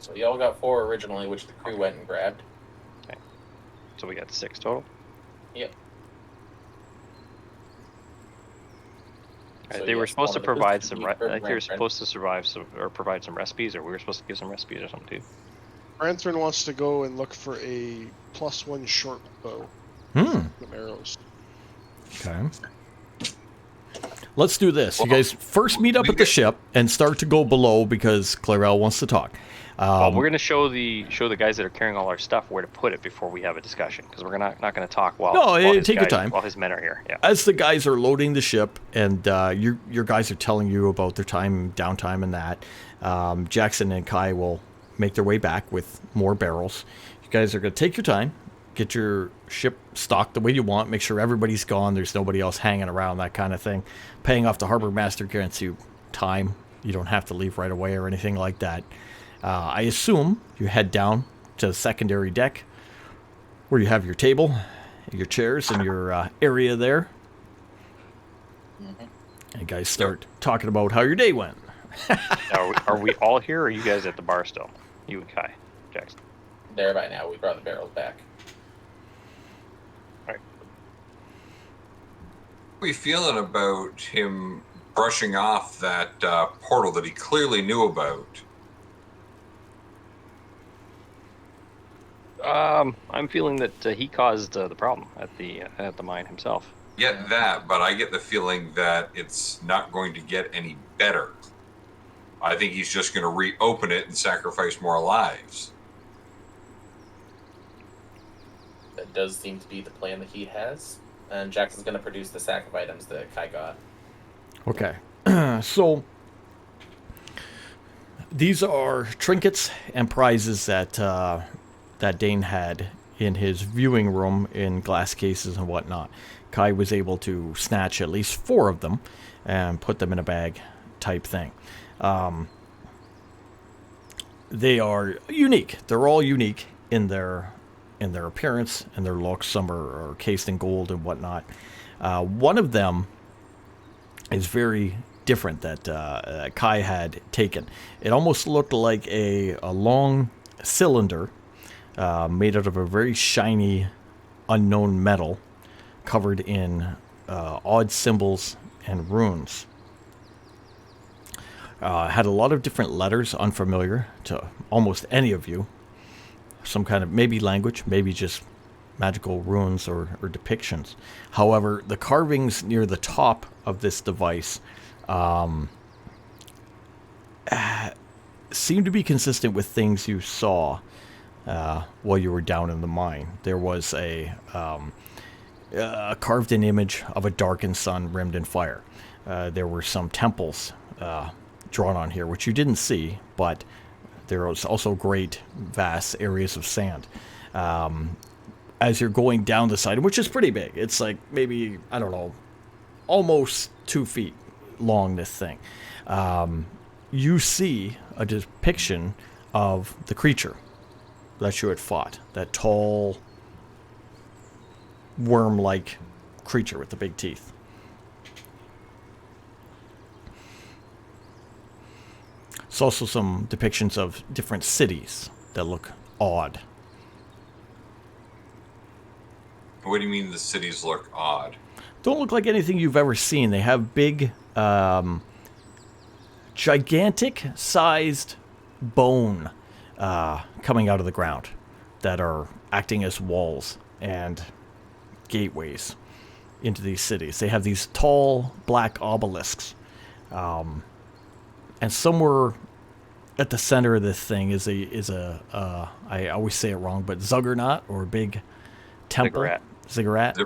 So you all got 4 originally, which the crew went and grabbed. So we got 6 total. Yep. Right, So they were yes, supposed to one of those provide could some. be I for think they were Brantford. supposed to survive some or provide some recipes, or we were supposed to give some recipes or something too. Branthron wants to go and look for a +1 short bow. Some arrows. Okay. Let's do this. You Well, guys first meet up at the ship and start to go below because Clarel wants to talk. We're going to show the guys that are carrying all our stuff where to put it before we have a discussion, because we're not going to talk while take your time. while his men are here. Yeah. As the guys are loading the ship and your guys are telling you about their downtime and that, Jackson and Kai will make their way back with more barrels. You guys are going to take your time, get your ship stocked the way you want, make sure everybody's gone, there's nobody else hanging around, that kind of thing. Paying off the harbor master guarantees you time. You don't have to leave right away or anything like that. I assume you head down to the secondary deck where you have your table, your chairs, and your area there. And you guys start talking about how your day went. Now, are we all here, or are you guys at the bar still? You and Kai, Jackson. There by now, we brought the barrels back. How are we feeling about him brushing off that portal that he clearly knew about? I'm feeling that he caused the problem at the mine himself. Get that, but I get the feeling that it's not going to get any better. I think he's just going to reopen it and sacrifice more lives. That does seem to be the plan that he has. And Jackson's going to produce the sack of items that Kai got. Okay. So these are trinkets and prizes that that Dane had in his viewing room in glass cases and whatnot. Kai was able to snatch at least 4 of them and put them in a bag type thing. They are unique. They're all unique in their appearance and their looks. Some are cased in gold and whatnot. One of them is very different that Kai had taken. It almost looked like a long cylinder made out of a very shiny, unknown metal covered in odd symbols and runes. Had a lot of different letters, unfamiliar to almost any of you. Some kind of maybe language, maybe just magical runes or depictions. However, the carvings near the top of this device seem to be consistent with things you saw while you were down in the mine. There was a carved-in image of a darkened sun rimmed in fire. There were some temples drawn on here, which you didn't see, but there was also great, vast areas of sand. As you're going down the side, which is pretty big, it's like maybe, I don't know, almost 2 feet long, this thing. You see a depiction of the creature that you had fought, that tall, worm-like creature with the big teeth. There's also some depictions of different cities that look odd. What do you mean the cities look odd? Don't look like anything you've ever seen. They have big, gigantic-sized bone coming out of the ground that are acting as walls and gateways into these cities. They have these tall black obelisks, and somewhere at the center of this thing is a I always say it wrong, but Zuggernaut, or a big temple. Ziggurat.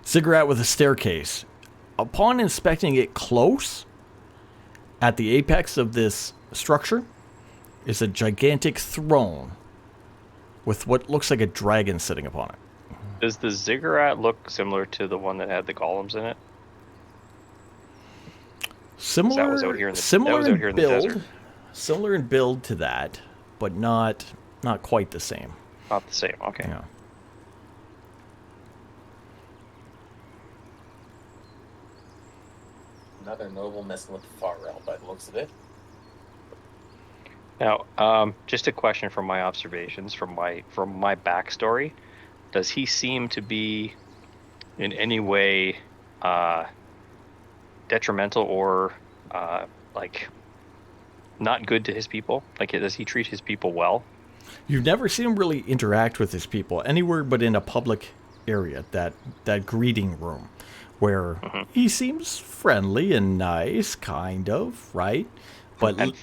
Ziggurat with a staircase. Upon inspecting it close, at the apex of this structure is a gigantic throne with what looks like a dragon sitting upon it. Does the ziggurat look similar to the one that had the golems in it? Similar, That was out here in the- similar that was out here in in the build, desert. similar in build to that, but not quite the same. Not the same. Okay. Yeah. Another noble messing with the Farrell by the looks of it. Now, just a question from my observations, from my backstory. Does he seem to be in any way detrimental or like not good to his people? Like, does he treat his people well? You've never seen him really interact with his people anywhere but in a public area, that greeting room, where he seems friendly and nice, kind of, right? But And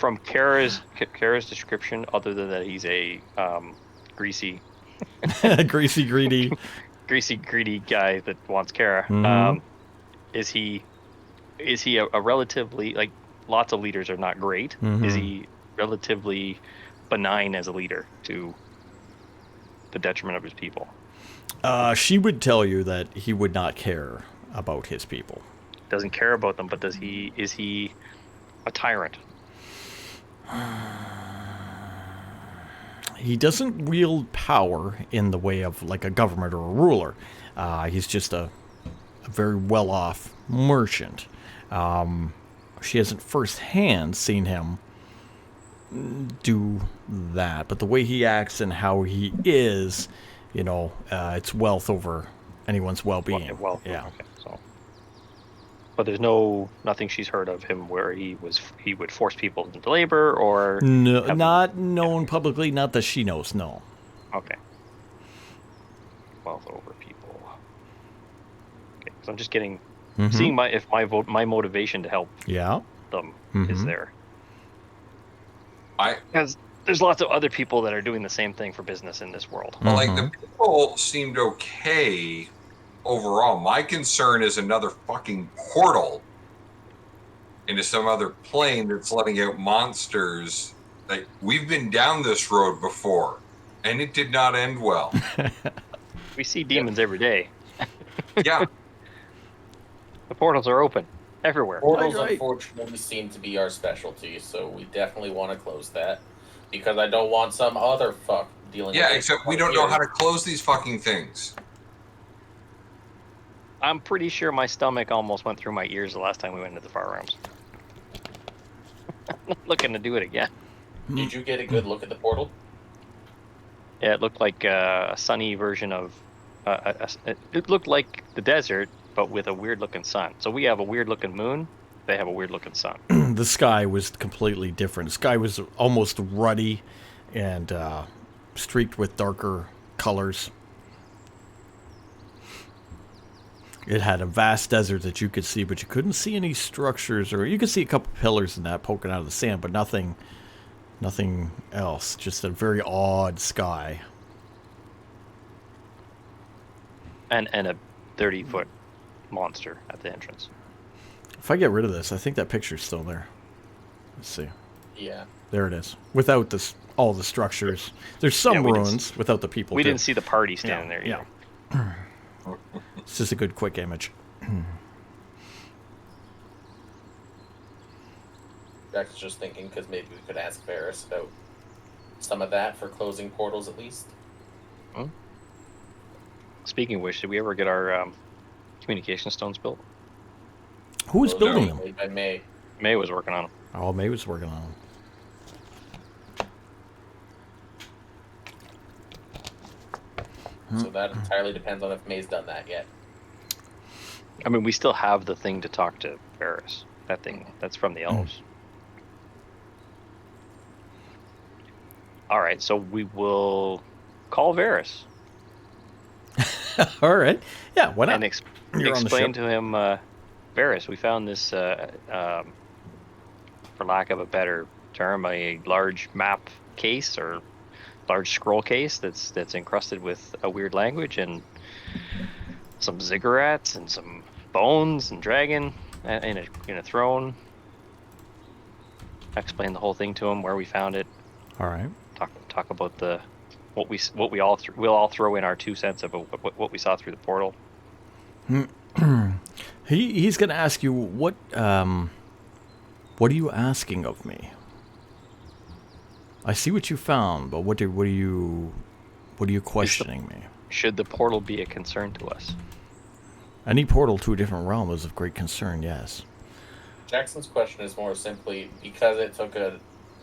from Kara's description, other than that he's a greasy, greedy. greedy guy that wants Kara, Mhm. is he a relatively, like, lots of leaders are not great. Is he relatively benign as a leader to the detriment of his people? She would tell you that he would not care about his people. Doesn't care about them, but is he a tyrant? He doesn't wield power in the way of like a government or a ruler. He's just a very well-off merchant. She hasn't firsthand seen him do that, but the way he acts and how he is, it's wealth over anyone's well-being. Well, yeah. Okay, so, but there's nothing she's heard of him where he would force people into labor or No, not known publicly. Not that she knows. No. Okay. Wealth over people. Okay, so I'm just getting seeing my motivation to help Yeah. them is Mhm. there. Because there's lots of other people that are doing the same thing for business in this world. Like, the people seemed okay overall. My concern is another fucking portal into some other plane that's letting out monsters. Like, we've been down this road before, and it did not end well. We see demons every day. Yeah, The portals are open everywhere. Portals, Right. unfortunately, seem to be our specialty, so we definitely want to close that. Because I don't want some other fuck dealing with yeah. it Except we don't know how to close these fucking things. I'm pretty sure my stomach almost went through my ears the last time we went into the far realms. I'm not looking to do it again. Did you get a good look at the portal? Yeah, it looked like a sunny version of. It looked like the desert, but with a weird-looking sun. So we have a weird-looking moon. They have a weird-looking sun. The sky was completely different. The sky was almost ruddy and streaked with darker colors. It had a vast desert that you could see, but you couldn't see any structures, or you could see a couple pillars and that poking out of the sand, but nothing else. Just a very odd sky. And a 30-foot monster at the entrance. If I get rid of this, I think that picture's still there. Let's see. Yeah. There it is. Without this, all the structures. There's some Yeah, we didn't ruins without the people. We too. didn't see the party standing there either. Yeah. It's just a good quick image. Jack's just thinking because maybe we could ask Varys about some of that for closing portals at least. Speaking of which, did we ever get our communication stones built? Who's Those building are them? made by May. May was working on them. Oh, May was working on them. So that entirely depends on if May's done that yet. I mean, we still have the thing to talk to Varys. That thing, that's from the elves. All right, so we will call Varys All right. Yeah, why not? and You're on the explain ship. to him, Varys, we found this, for lack of a better term, a large map case or large scroll case that's encrusted with a weird language and some ziggurats and some bones and dragon in a throne. Explain the whole thing to him, where we found it. All right. Talk about we'll all throw in our 2 cents of what we saw through the portal. He's going to ask you what are you asking of me? I see what you found, but what are you questioning me? Should the portal be a concern to us? Any portal to a different realm is of great concern, yes. Jackson's question is more simply because it took a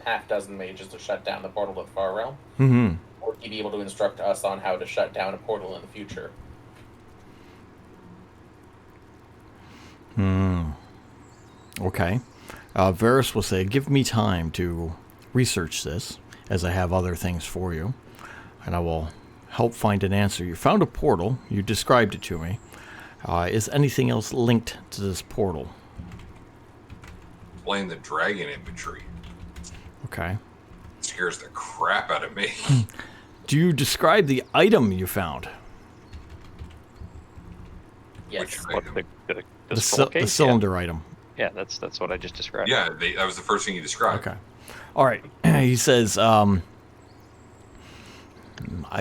half dozen mages to shut down the portal to the Far Realm. Mm-hmm. Would he be able to instruct us on how to shut down a portal in the future? Okay. Varys will say, give me time to research this, as I have other things for you, and I will help find an answer. You found a portal. You described it to me. Is anything else linked to this portal? Playing the dragon imagery Okay. scares the crap out of me. Do you describe the item you found? Yes. What, Item. the scroll case? The cylinder item. Yeah, that's what I just described. Yeah, that was the first thing you described. Okay. All right. He says, I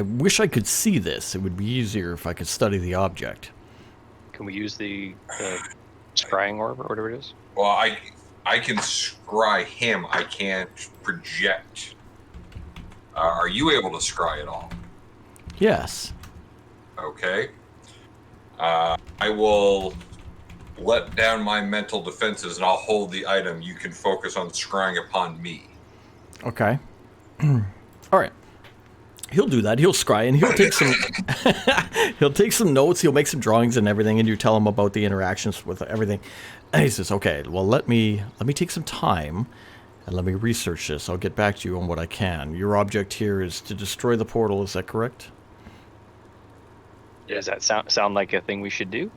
wish I could see this. It would be easier if I could study the object. Can we use the scrying orb or whatever it is? Well, I can scry him. I can't project. Are you able to scry at all? Yes. Okay. I will let down my mental defenses and I'll hold the item. You can focus on scrying upon me. Okay. All right. He'll do that. He'll scry and he'll take some he'll take some notes, he'll make some drawings and everything, and you tell him about the interactions with everything. And he says, okay, well let me take some time and let me research this. I'll get back to you on what I can. Your object here is to destroy the portal, is that correct? Does that sound like a thing we should do?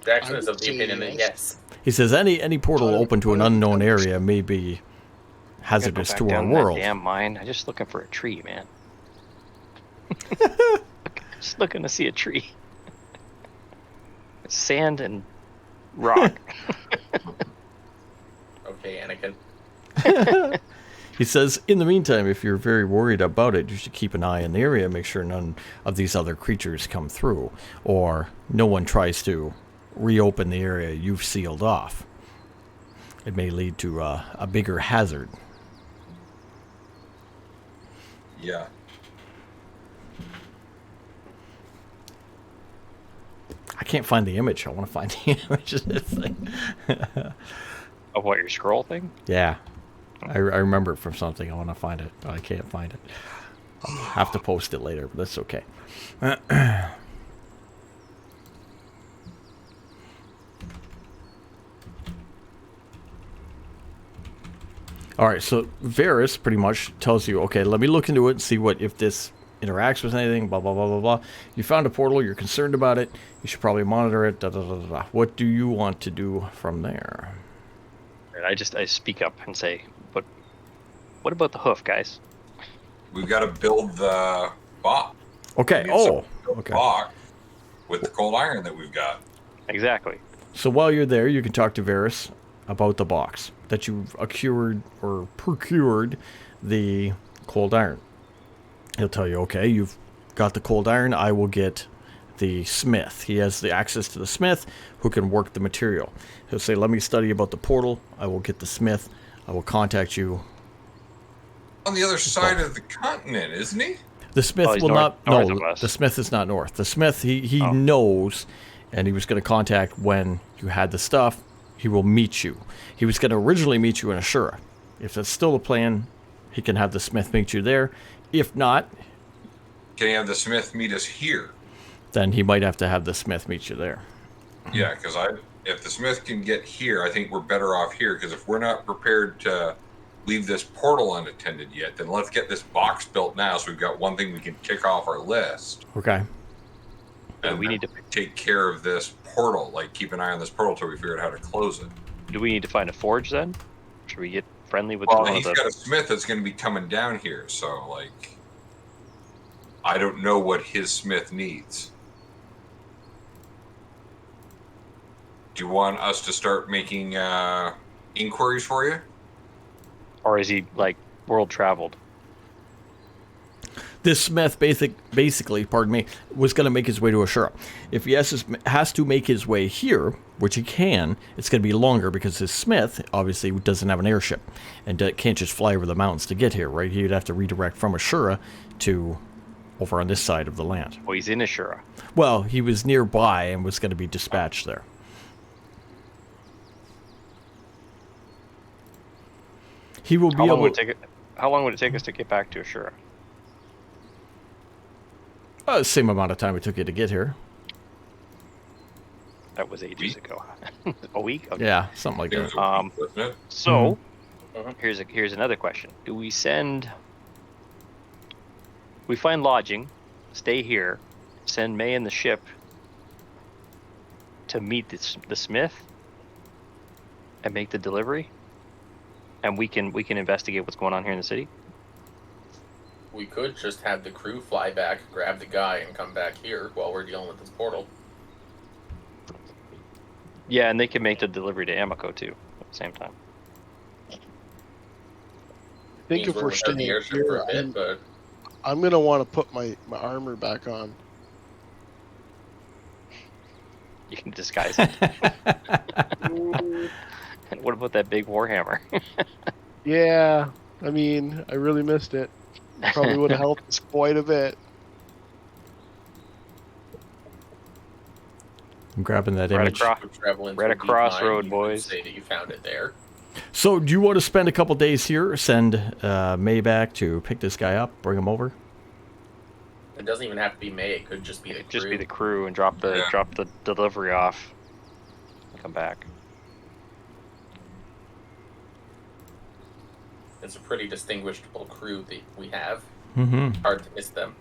Jackson I is of would the say opinion that yes. yes. He says any portal open to an unknown area may be hazardous Gotta to go back our down that world. Damn mine. I'm just looking for a tree, man. Just looking to see a tree. sand and rock. Okay, Anakin. He says, in the meantime, if you're very worried about it, you should keep an eye in the area, make sure none of these other creatures come through, or no one tries to reopen the area you've sealed off. It may lead to a bigger hazard. Yeah. I can't find the image. I want to find the image of this thing. Of what, your scroll thing? Yeah. I remember it from something. I want to find it, but I can't find it. I'll have to post it later, but that's okay. All right, so Varys pretty much tells you, okay, let me look into it and see what if this interacts with anything, blah, blah, blah, blah, blah. You found a portal, you're concerned about it, you should probably monitor it, da, da, da, da, da. What do you want to do from there? And I speak up and say, but what about the hoof, guys? We've got to build the box. Okay, okay. Box with the cold iron that we've got. Exactly. So while you're there, you can talk to Varys about the box that you've procured the cold iron. He'll tell you, okay, you've got the cold iron, I will get the smith. He has the access to the smith who can work the material. He'll say, let me study about the portal, I will get the smith, I will contact you. On the other side of the continent, isn't he? The smith he's will north not, no, of us. the smith is not north. The smith, he knows, and he was going to contact when you had the stuff, he will meet you. He was going to originally meet you in Ashura. If that's still the plan, he can have the smith meet you there. If not, Can he have the smith meet us here? then he might have to have the smith meet you there. Yeah, because if the smith can get here, I think we're better off here. Because if we're not prepared to leave this portal unattended yet, then let's get this box built now. So we've got one thing we can kick off our list, Okay. and we need to take care of this portal. Like keep an eye on this portal till we figure out how to close it. Do we need to find a forge then? Should we get friendly with Well, one of he's the... got a smith that's going to be coming down here, so like, I don't know what his smith needs. Do you want us to start making inquiries for you? Or is he, like, world traveled? This smith basically, pardon me, was going to make his way to Ashura. If he has to make his way here, which he can, it's going to be longer because his smith obviously doesn't have an airship and can't just fly over the mountains to get here, right? He'd have to redirect from Ashura to over on this side of the land. Oh, he's in Ashura. Well, he was nearby and was going to be dispatched there. He will be How long able. would it take us to get back to Ashura? Same amount of time it took you to get here. That was ages ago. A week? Okay. Yeah, something like that. Wasn't it? So, Mhm. here's another question. Do we send... We find lodging, stay here, send May and the ship to meet the smith and make the delivery? And we can investigate what's going on here in the city? We could just have the crew fly back, grab the guy, and come back here while we're dealing with this portal. Yeah, and they can make the delivery to Amico too at the same time. I think Means if we're without staying the airship here, for a bit, but I'm gonna want to put my armor back on. You can disguise it. And what about that big warhammer? Yeah, I mean, I really missed it. Probably would have helped us quite a bit. I'm grabbing that Right image. across. we're traveling Right through deep across mine, road, you could boys. Say that you found it there. So, do you want to spend a couple days here, send May back to pick this guy up, bring him over? It doesn't even have to be May. It could just be the crew. Just be the crew and drop the delivery off and come back. It's a pretty distinguishable crew that we have. Mm-hmm. Hard to miss them.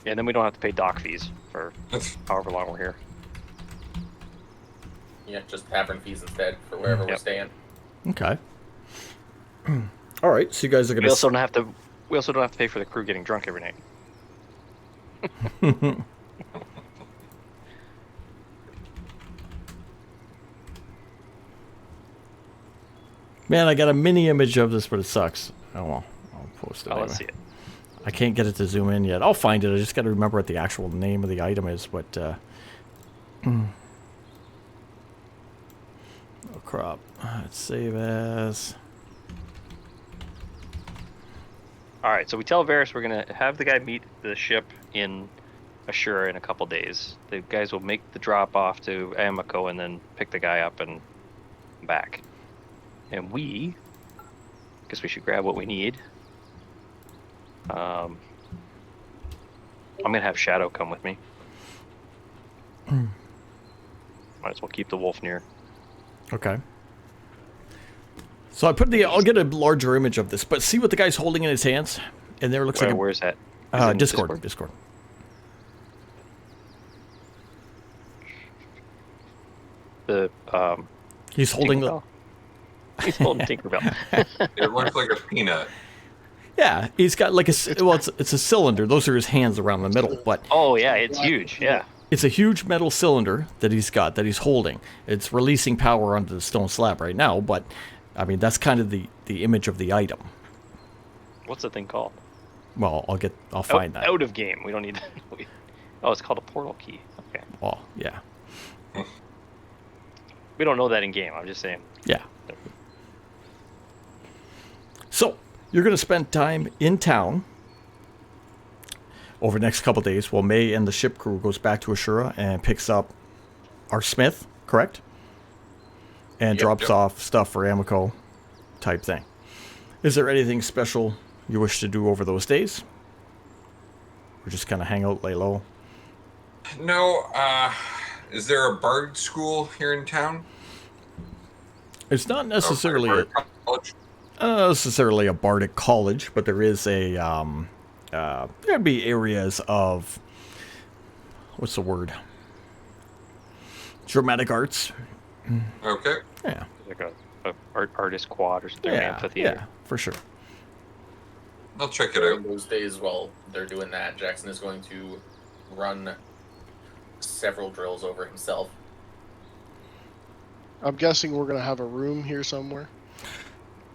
Yeah, and then we don't have to pay dock fees for however long we're here. Yeah, just tavern fees instead for wherever we're Yep. staying. Okay. All right, so you guys are We gonna. also don't have to pay for the crew getting drunk every night. Man, I got a mini image of this, but it sucks. Oh well, I'll post it Oh, anyway. let's see it. I can't get it to zoom in yet. I'll find it. I just got to remember what the actual name of the item is. But oh crap! Let's save as. All right, so we tell Varys we're gonna have the guy meet the ship in Ashura in a couple days. The guys will make the drop off to Amico and then pick the guy up and back. And we, guess we should grab what we need. I'm gonna have Shadow come with me. Might as well keep the wolf near. Okay. So I put I'll get a larger image of this, but see what the guy's holding in his hands? And there it looks like Where's that? Is it in Discord. The He's holding Tinkerbell? He's holding Tinkerbell. It looks like a peanut. Yeah, he's got like it's a cylinder. Those are his hands around the middle, but Oh yeah, it's huge. Yeah. it's a huge metal cylinder that he's holding. It's releasing power onto the stone slab right now, but I mean that's kind of the image of the item. What's the thing called? Well, I'll find that. Out of game. We don't need. Oh, it's called a portal key. Okay. Well, yeah. We don't know that in game. I'm just saying. Yeah. So, you're going to spend time in town over the next couple days while May and the ship crew goes back to Ashura and picks up our smith, correct? And Yep, drops yep. off stuff for Amico type thing. Is there anything special you wish to do over those days? Or just kind of hang out, lay low? No, is there a bard school here in town? It's not Or necessarily bard college? not necessarily a bardic college, but there is a there'd be areas of what's the word? Dramatic arts. Okay. Yeah, Like a artist quad or something. An yeah, amphitheater. for sure. I'll check it During out. those days while they're doing that, Jackson is going to run several drills over himself. I'm guessing we're gonna have a room here somewhere.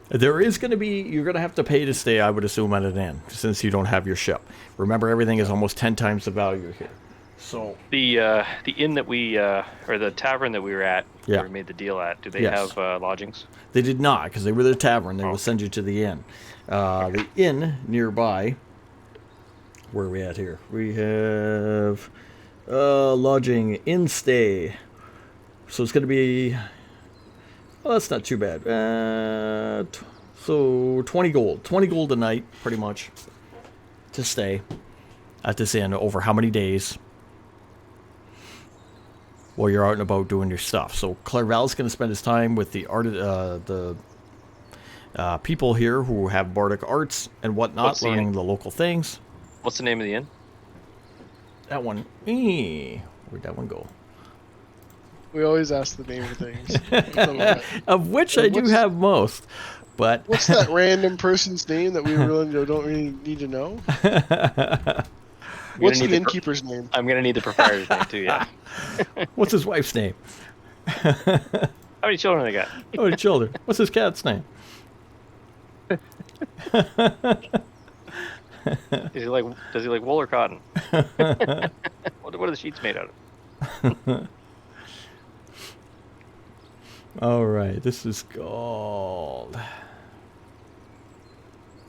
There is going to be you're going to have to pay to stay, I would assume, at an inn since you don't have your ship. Remember, everything is almost 10 times the value here. So The inn that we or the tavern that we were at, Yeah. where we made the deal at, do they Yes. have lodgings? they did not, because they were the tavern. They Oh. will send you to the inn. The inn nearby. Where are we at here? We have lodging, inn stay. So it's going to be. Well, that's not too bad. So 20 gold. 20 gold a night, pretty much, to stay at this inn over how many days? While you're out and about doing your stuff. So Clairval's going to spend his time with the people here who have bardic arts and whatnot, What's the learning inn? the local things. What's the name of the inn? That one, where'd that one go? We always ask the name of things. I love it. Of which I do What's- have most, but What's that random person's name that we really don't really need to know? I'm What's gonna the need the innkeeper's name? I'm gonna need the proprietor's name too. Yeah. what's his wife's name? How many children they got? Oh, the children. What's his cat's name? Does he like wool or cotton? What are the sheets made out of? All right, this is called.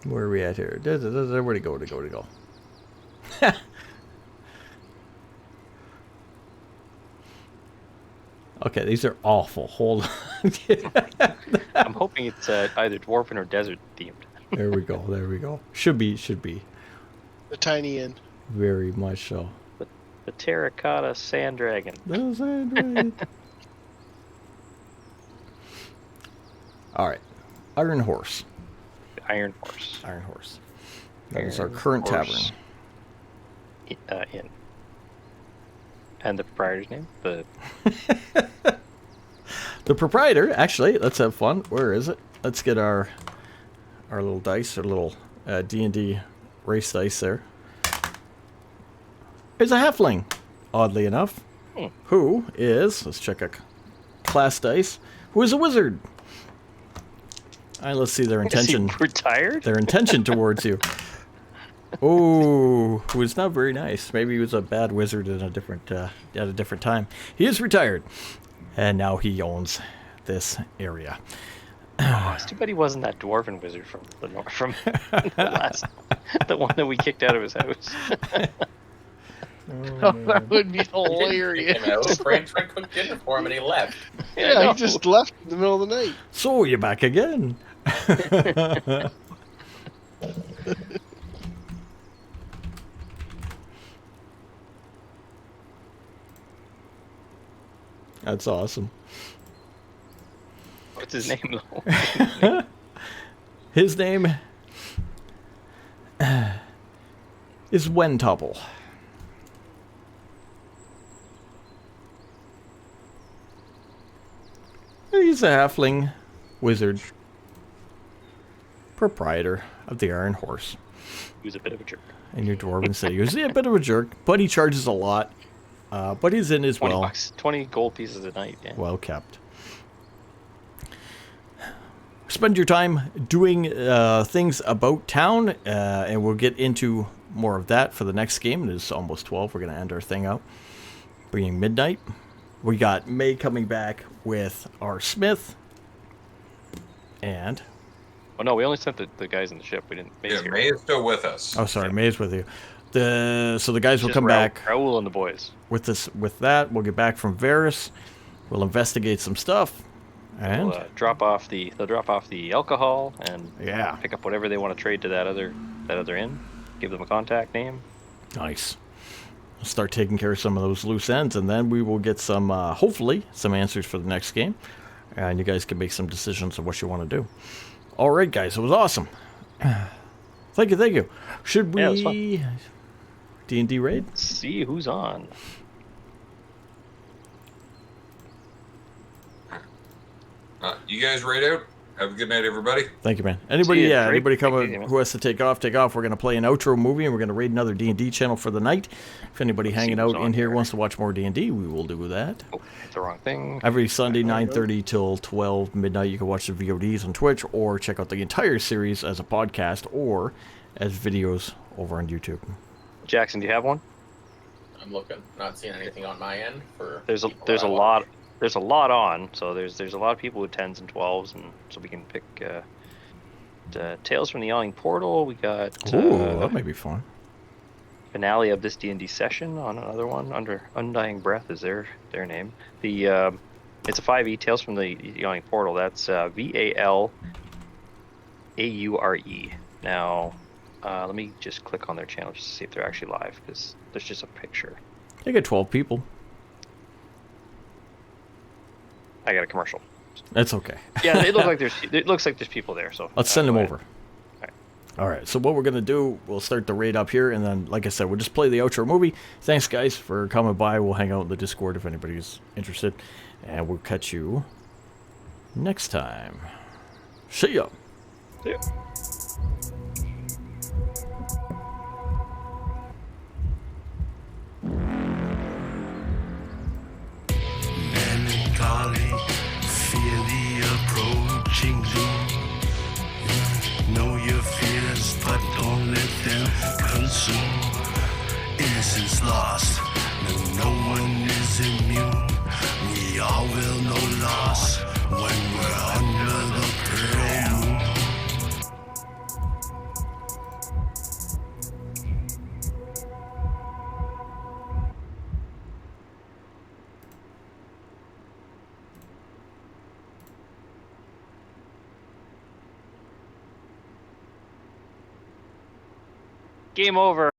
Where are we at here? Where'd it go? Okay, these are awful. Hold on. I'm hoping it's either dwarven or desert themed. There we go. Should be The tiny inn. very much so. The terracotta sand dragon. Those are right. All right, Iron Horse. The Iron Horse. Iron Horse. That is our Iron current Horse. tavern. Inn. And the proprietor's name? The proprietor, actually, let's have fun. Where is it? Let's get our little dice, our little D&D race dice there. It's a halfling, oddly enough, who is, let's check a class dice, who is a wizard. All right, let's see their Is he intention. retired? Their intention towards you. Oh, it was not very nice. Maybe he was a bad wizard in a different at a different time. He is retired, and now he owns this area. Oh, it's too bad he wasn't that dwarven wizard from the last, the one that we kicked out of his house. That would be He didn't hilarious. kick him out. Frank cooked dinner for him and he left. Yeah, he just left in the middle of the night. So you're back again. That's awesome. What's his name though? His name is Wentopple. He's a halfling wizard, proprietor of the Iron Horse He was a bit of a jerk. in your dwarven city. He's a bit of a jerk, but he charges a lot. But he's in as 20 well. bucks, 20 gold pieces a night. Yeah. Well kept. Spend your time doing things about town, and we'll get into more of that for the next game. It is almost 12. We're going to end our thing out, bringing midnight. We got May coming back with our smith, and Oh no, we only sent the guys in the ship. We didn't. Yeah, May is still with us. oh, sorry, May's with you. So the guys will Just come back Raoul and the boys. with this. With that, we'll get back from Varys. We'll investigate some stuff, and They'll drop off the alcohol and yeah, pick up whatever they want to trade to that other inn. Give them a contact name. nice. Start taking care of some of those loose ends, and then we will get some, hopefully, some answers for the next game, and you guys can make some decisions of what you want to do. All right, guys, it was awesome. Thank you. Should Yeah, it was we D&D raid? Let's see who's on. You guys right out? Have a good night, everybody. Thank you, man. Anybody, See ya, yeah, Drake. anybody Take it come easy, man. who has to take off, take off. We're gonna play an outro movie, and we're gonna raid another D&D channel for the night. If anybody Let's see hanging who's out on in here here. wants to watch more D&D, we will do that. Oh, it's the wrong thing. Every Sunday, 9:30 till 12 midnight, you can watch the VODs on Twitch or check out the entire series as a podcast or as videos over on YouTube. Jackson, do you have one? I'm looking, not seeing anything on my end for. There's a people that I wanna lot read. there's a lot on. So there's a lot of people with 10s and 12s, and so we can pick Tales from the Yawning Portal. We got Ooh, that might be fun. finale of this D&D session on another one under Undying Breath is their name. The it's a 5e Tales from the Yawning Portal. That's VALAURE. Now let me just click on their channel just to see if they're actually live, because there's just a picture. They got 12 people. I got a commercial. That's okay. Yeah, it looks like there's people there. So Let's send them go ahead. over. All right, so what we're going to do, we'll start the raid up here, and then, like I said, we'll just play the outro movie. Thanks, guys, for coming by. We'll hang out in the Discord if anybody's interested, and we'll catch you next time. See ya. See ya. Melancholy, fear the approaching doom. Know your fears, but don't let them consume. Innocence lost, no one is immune. We all will know loss when we're under the pearl moon. Game over.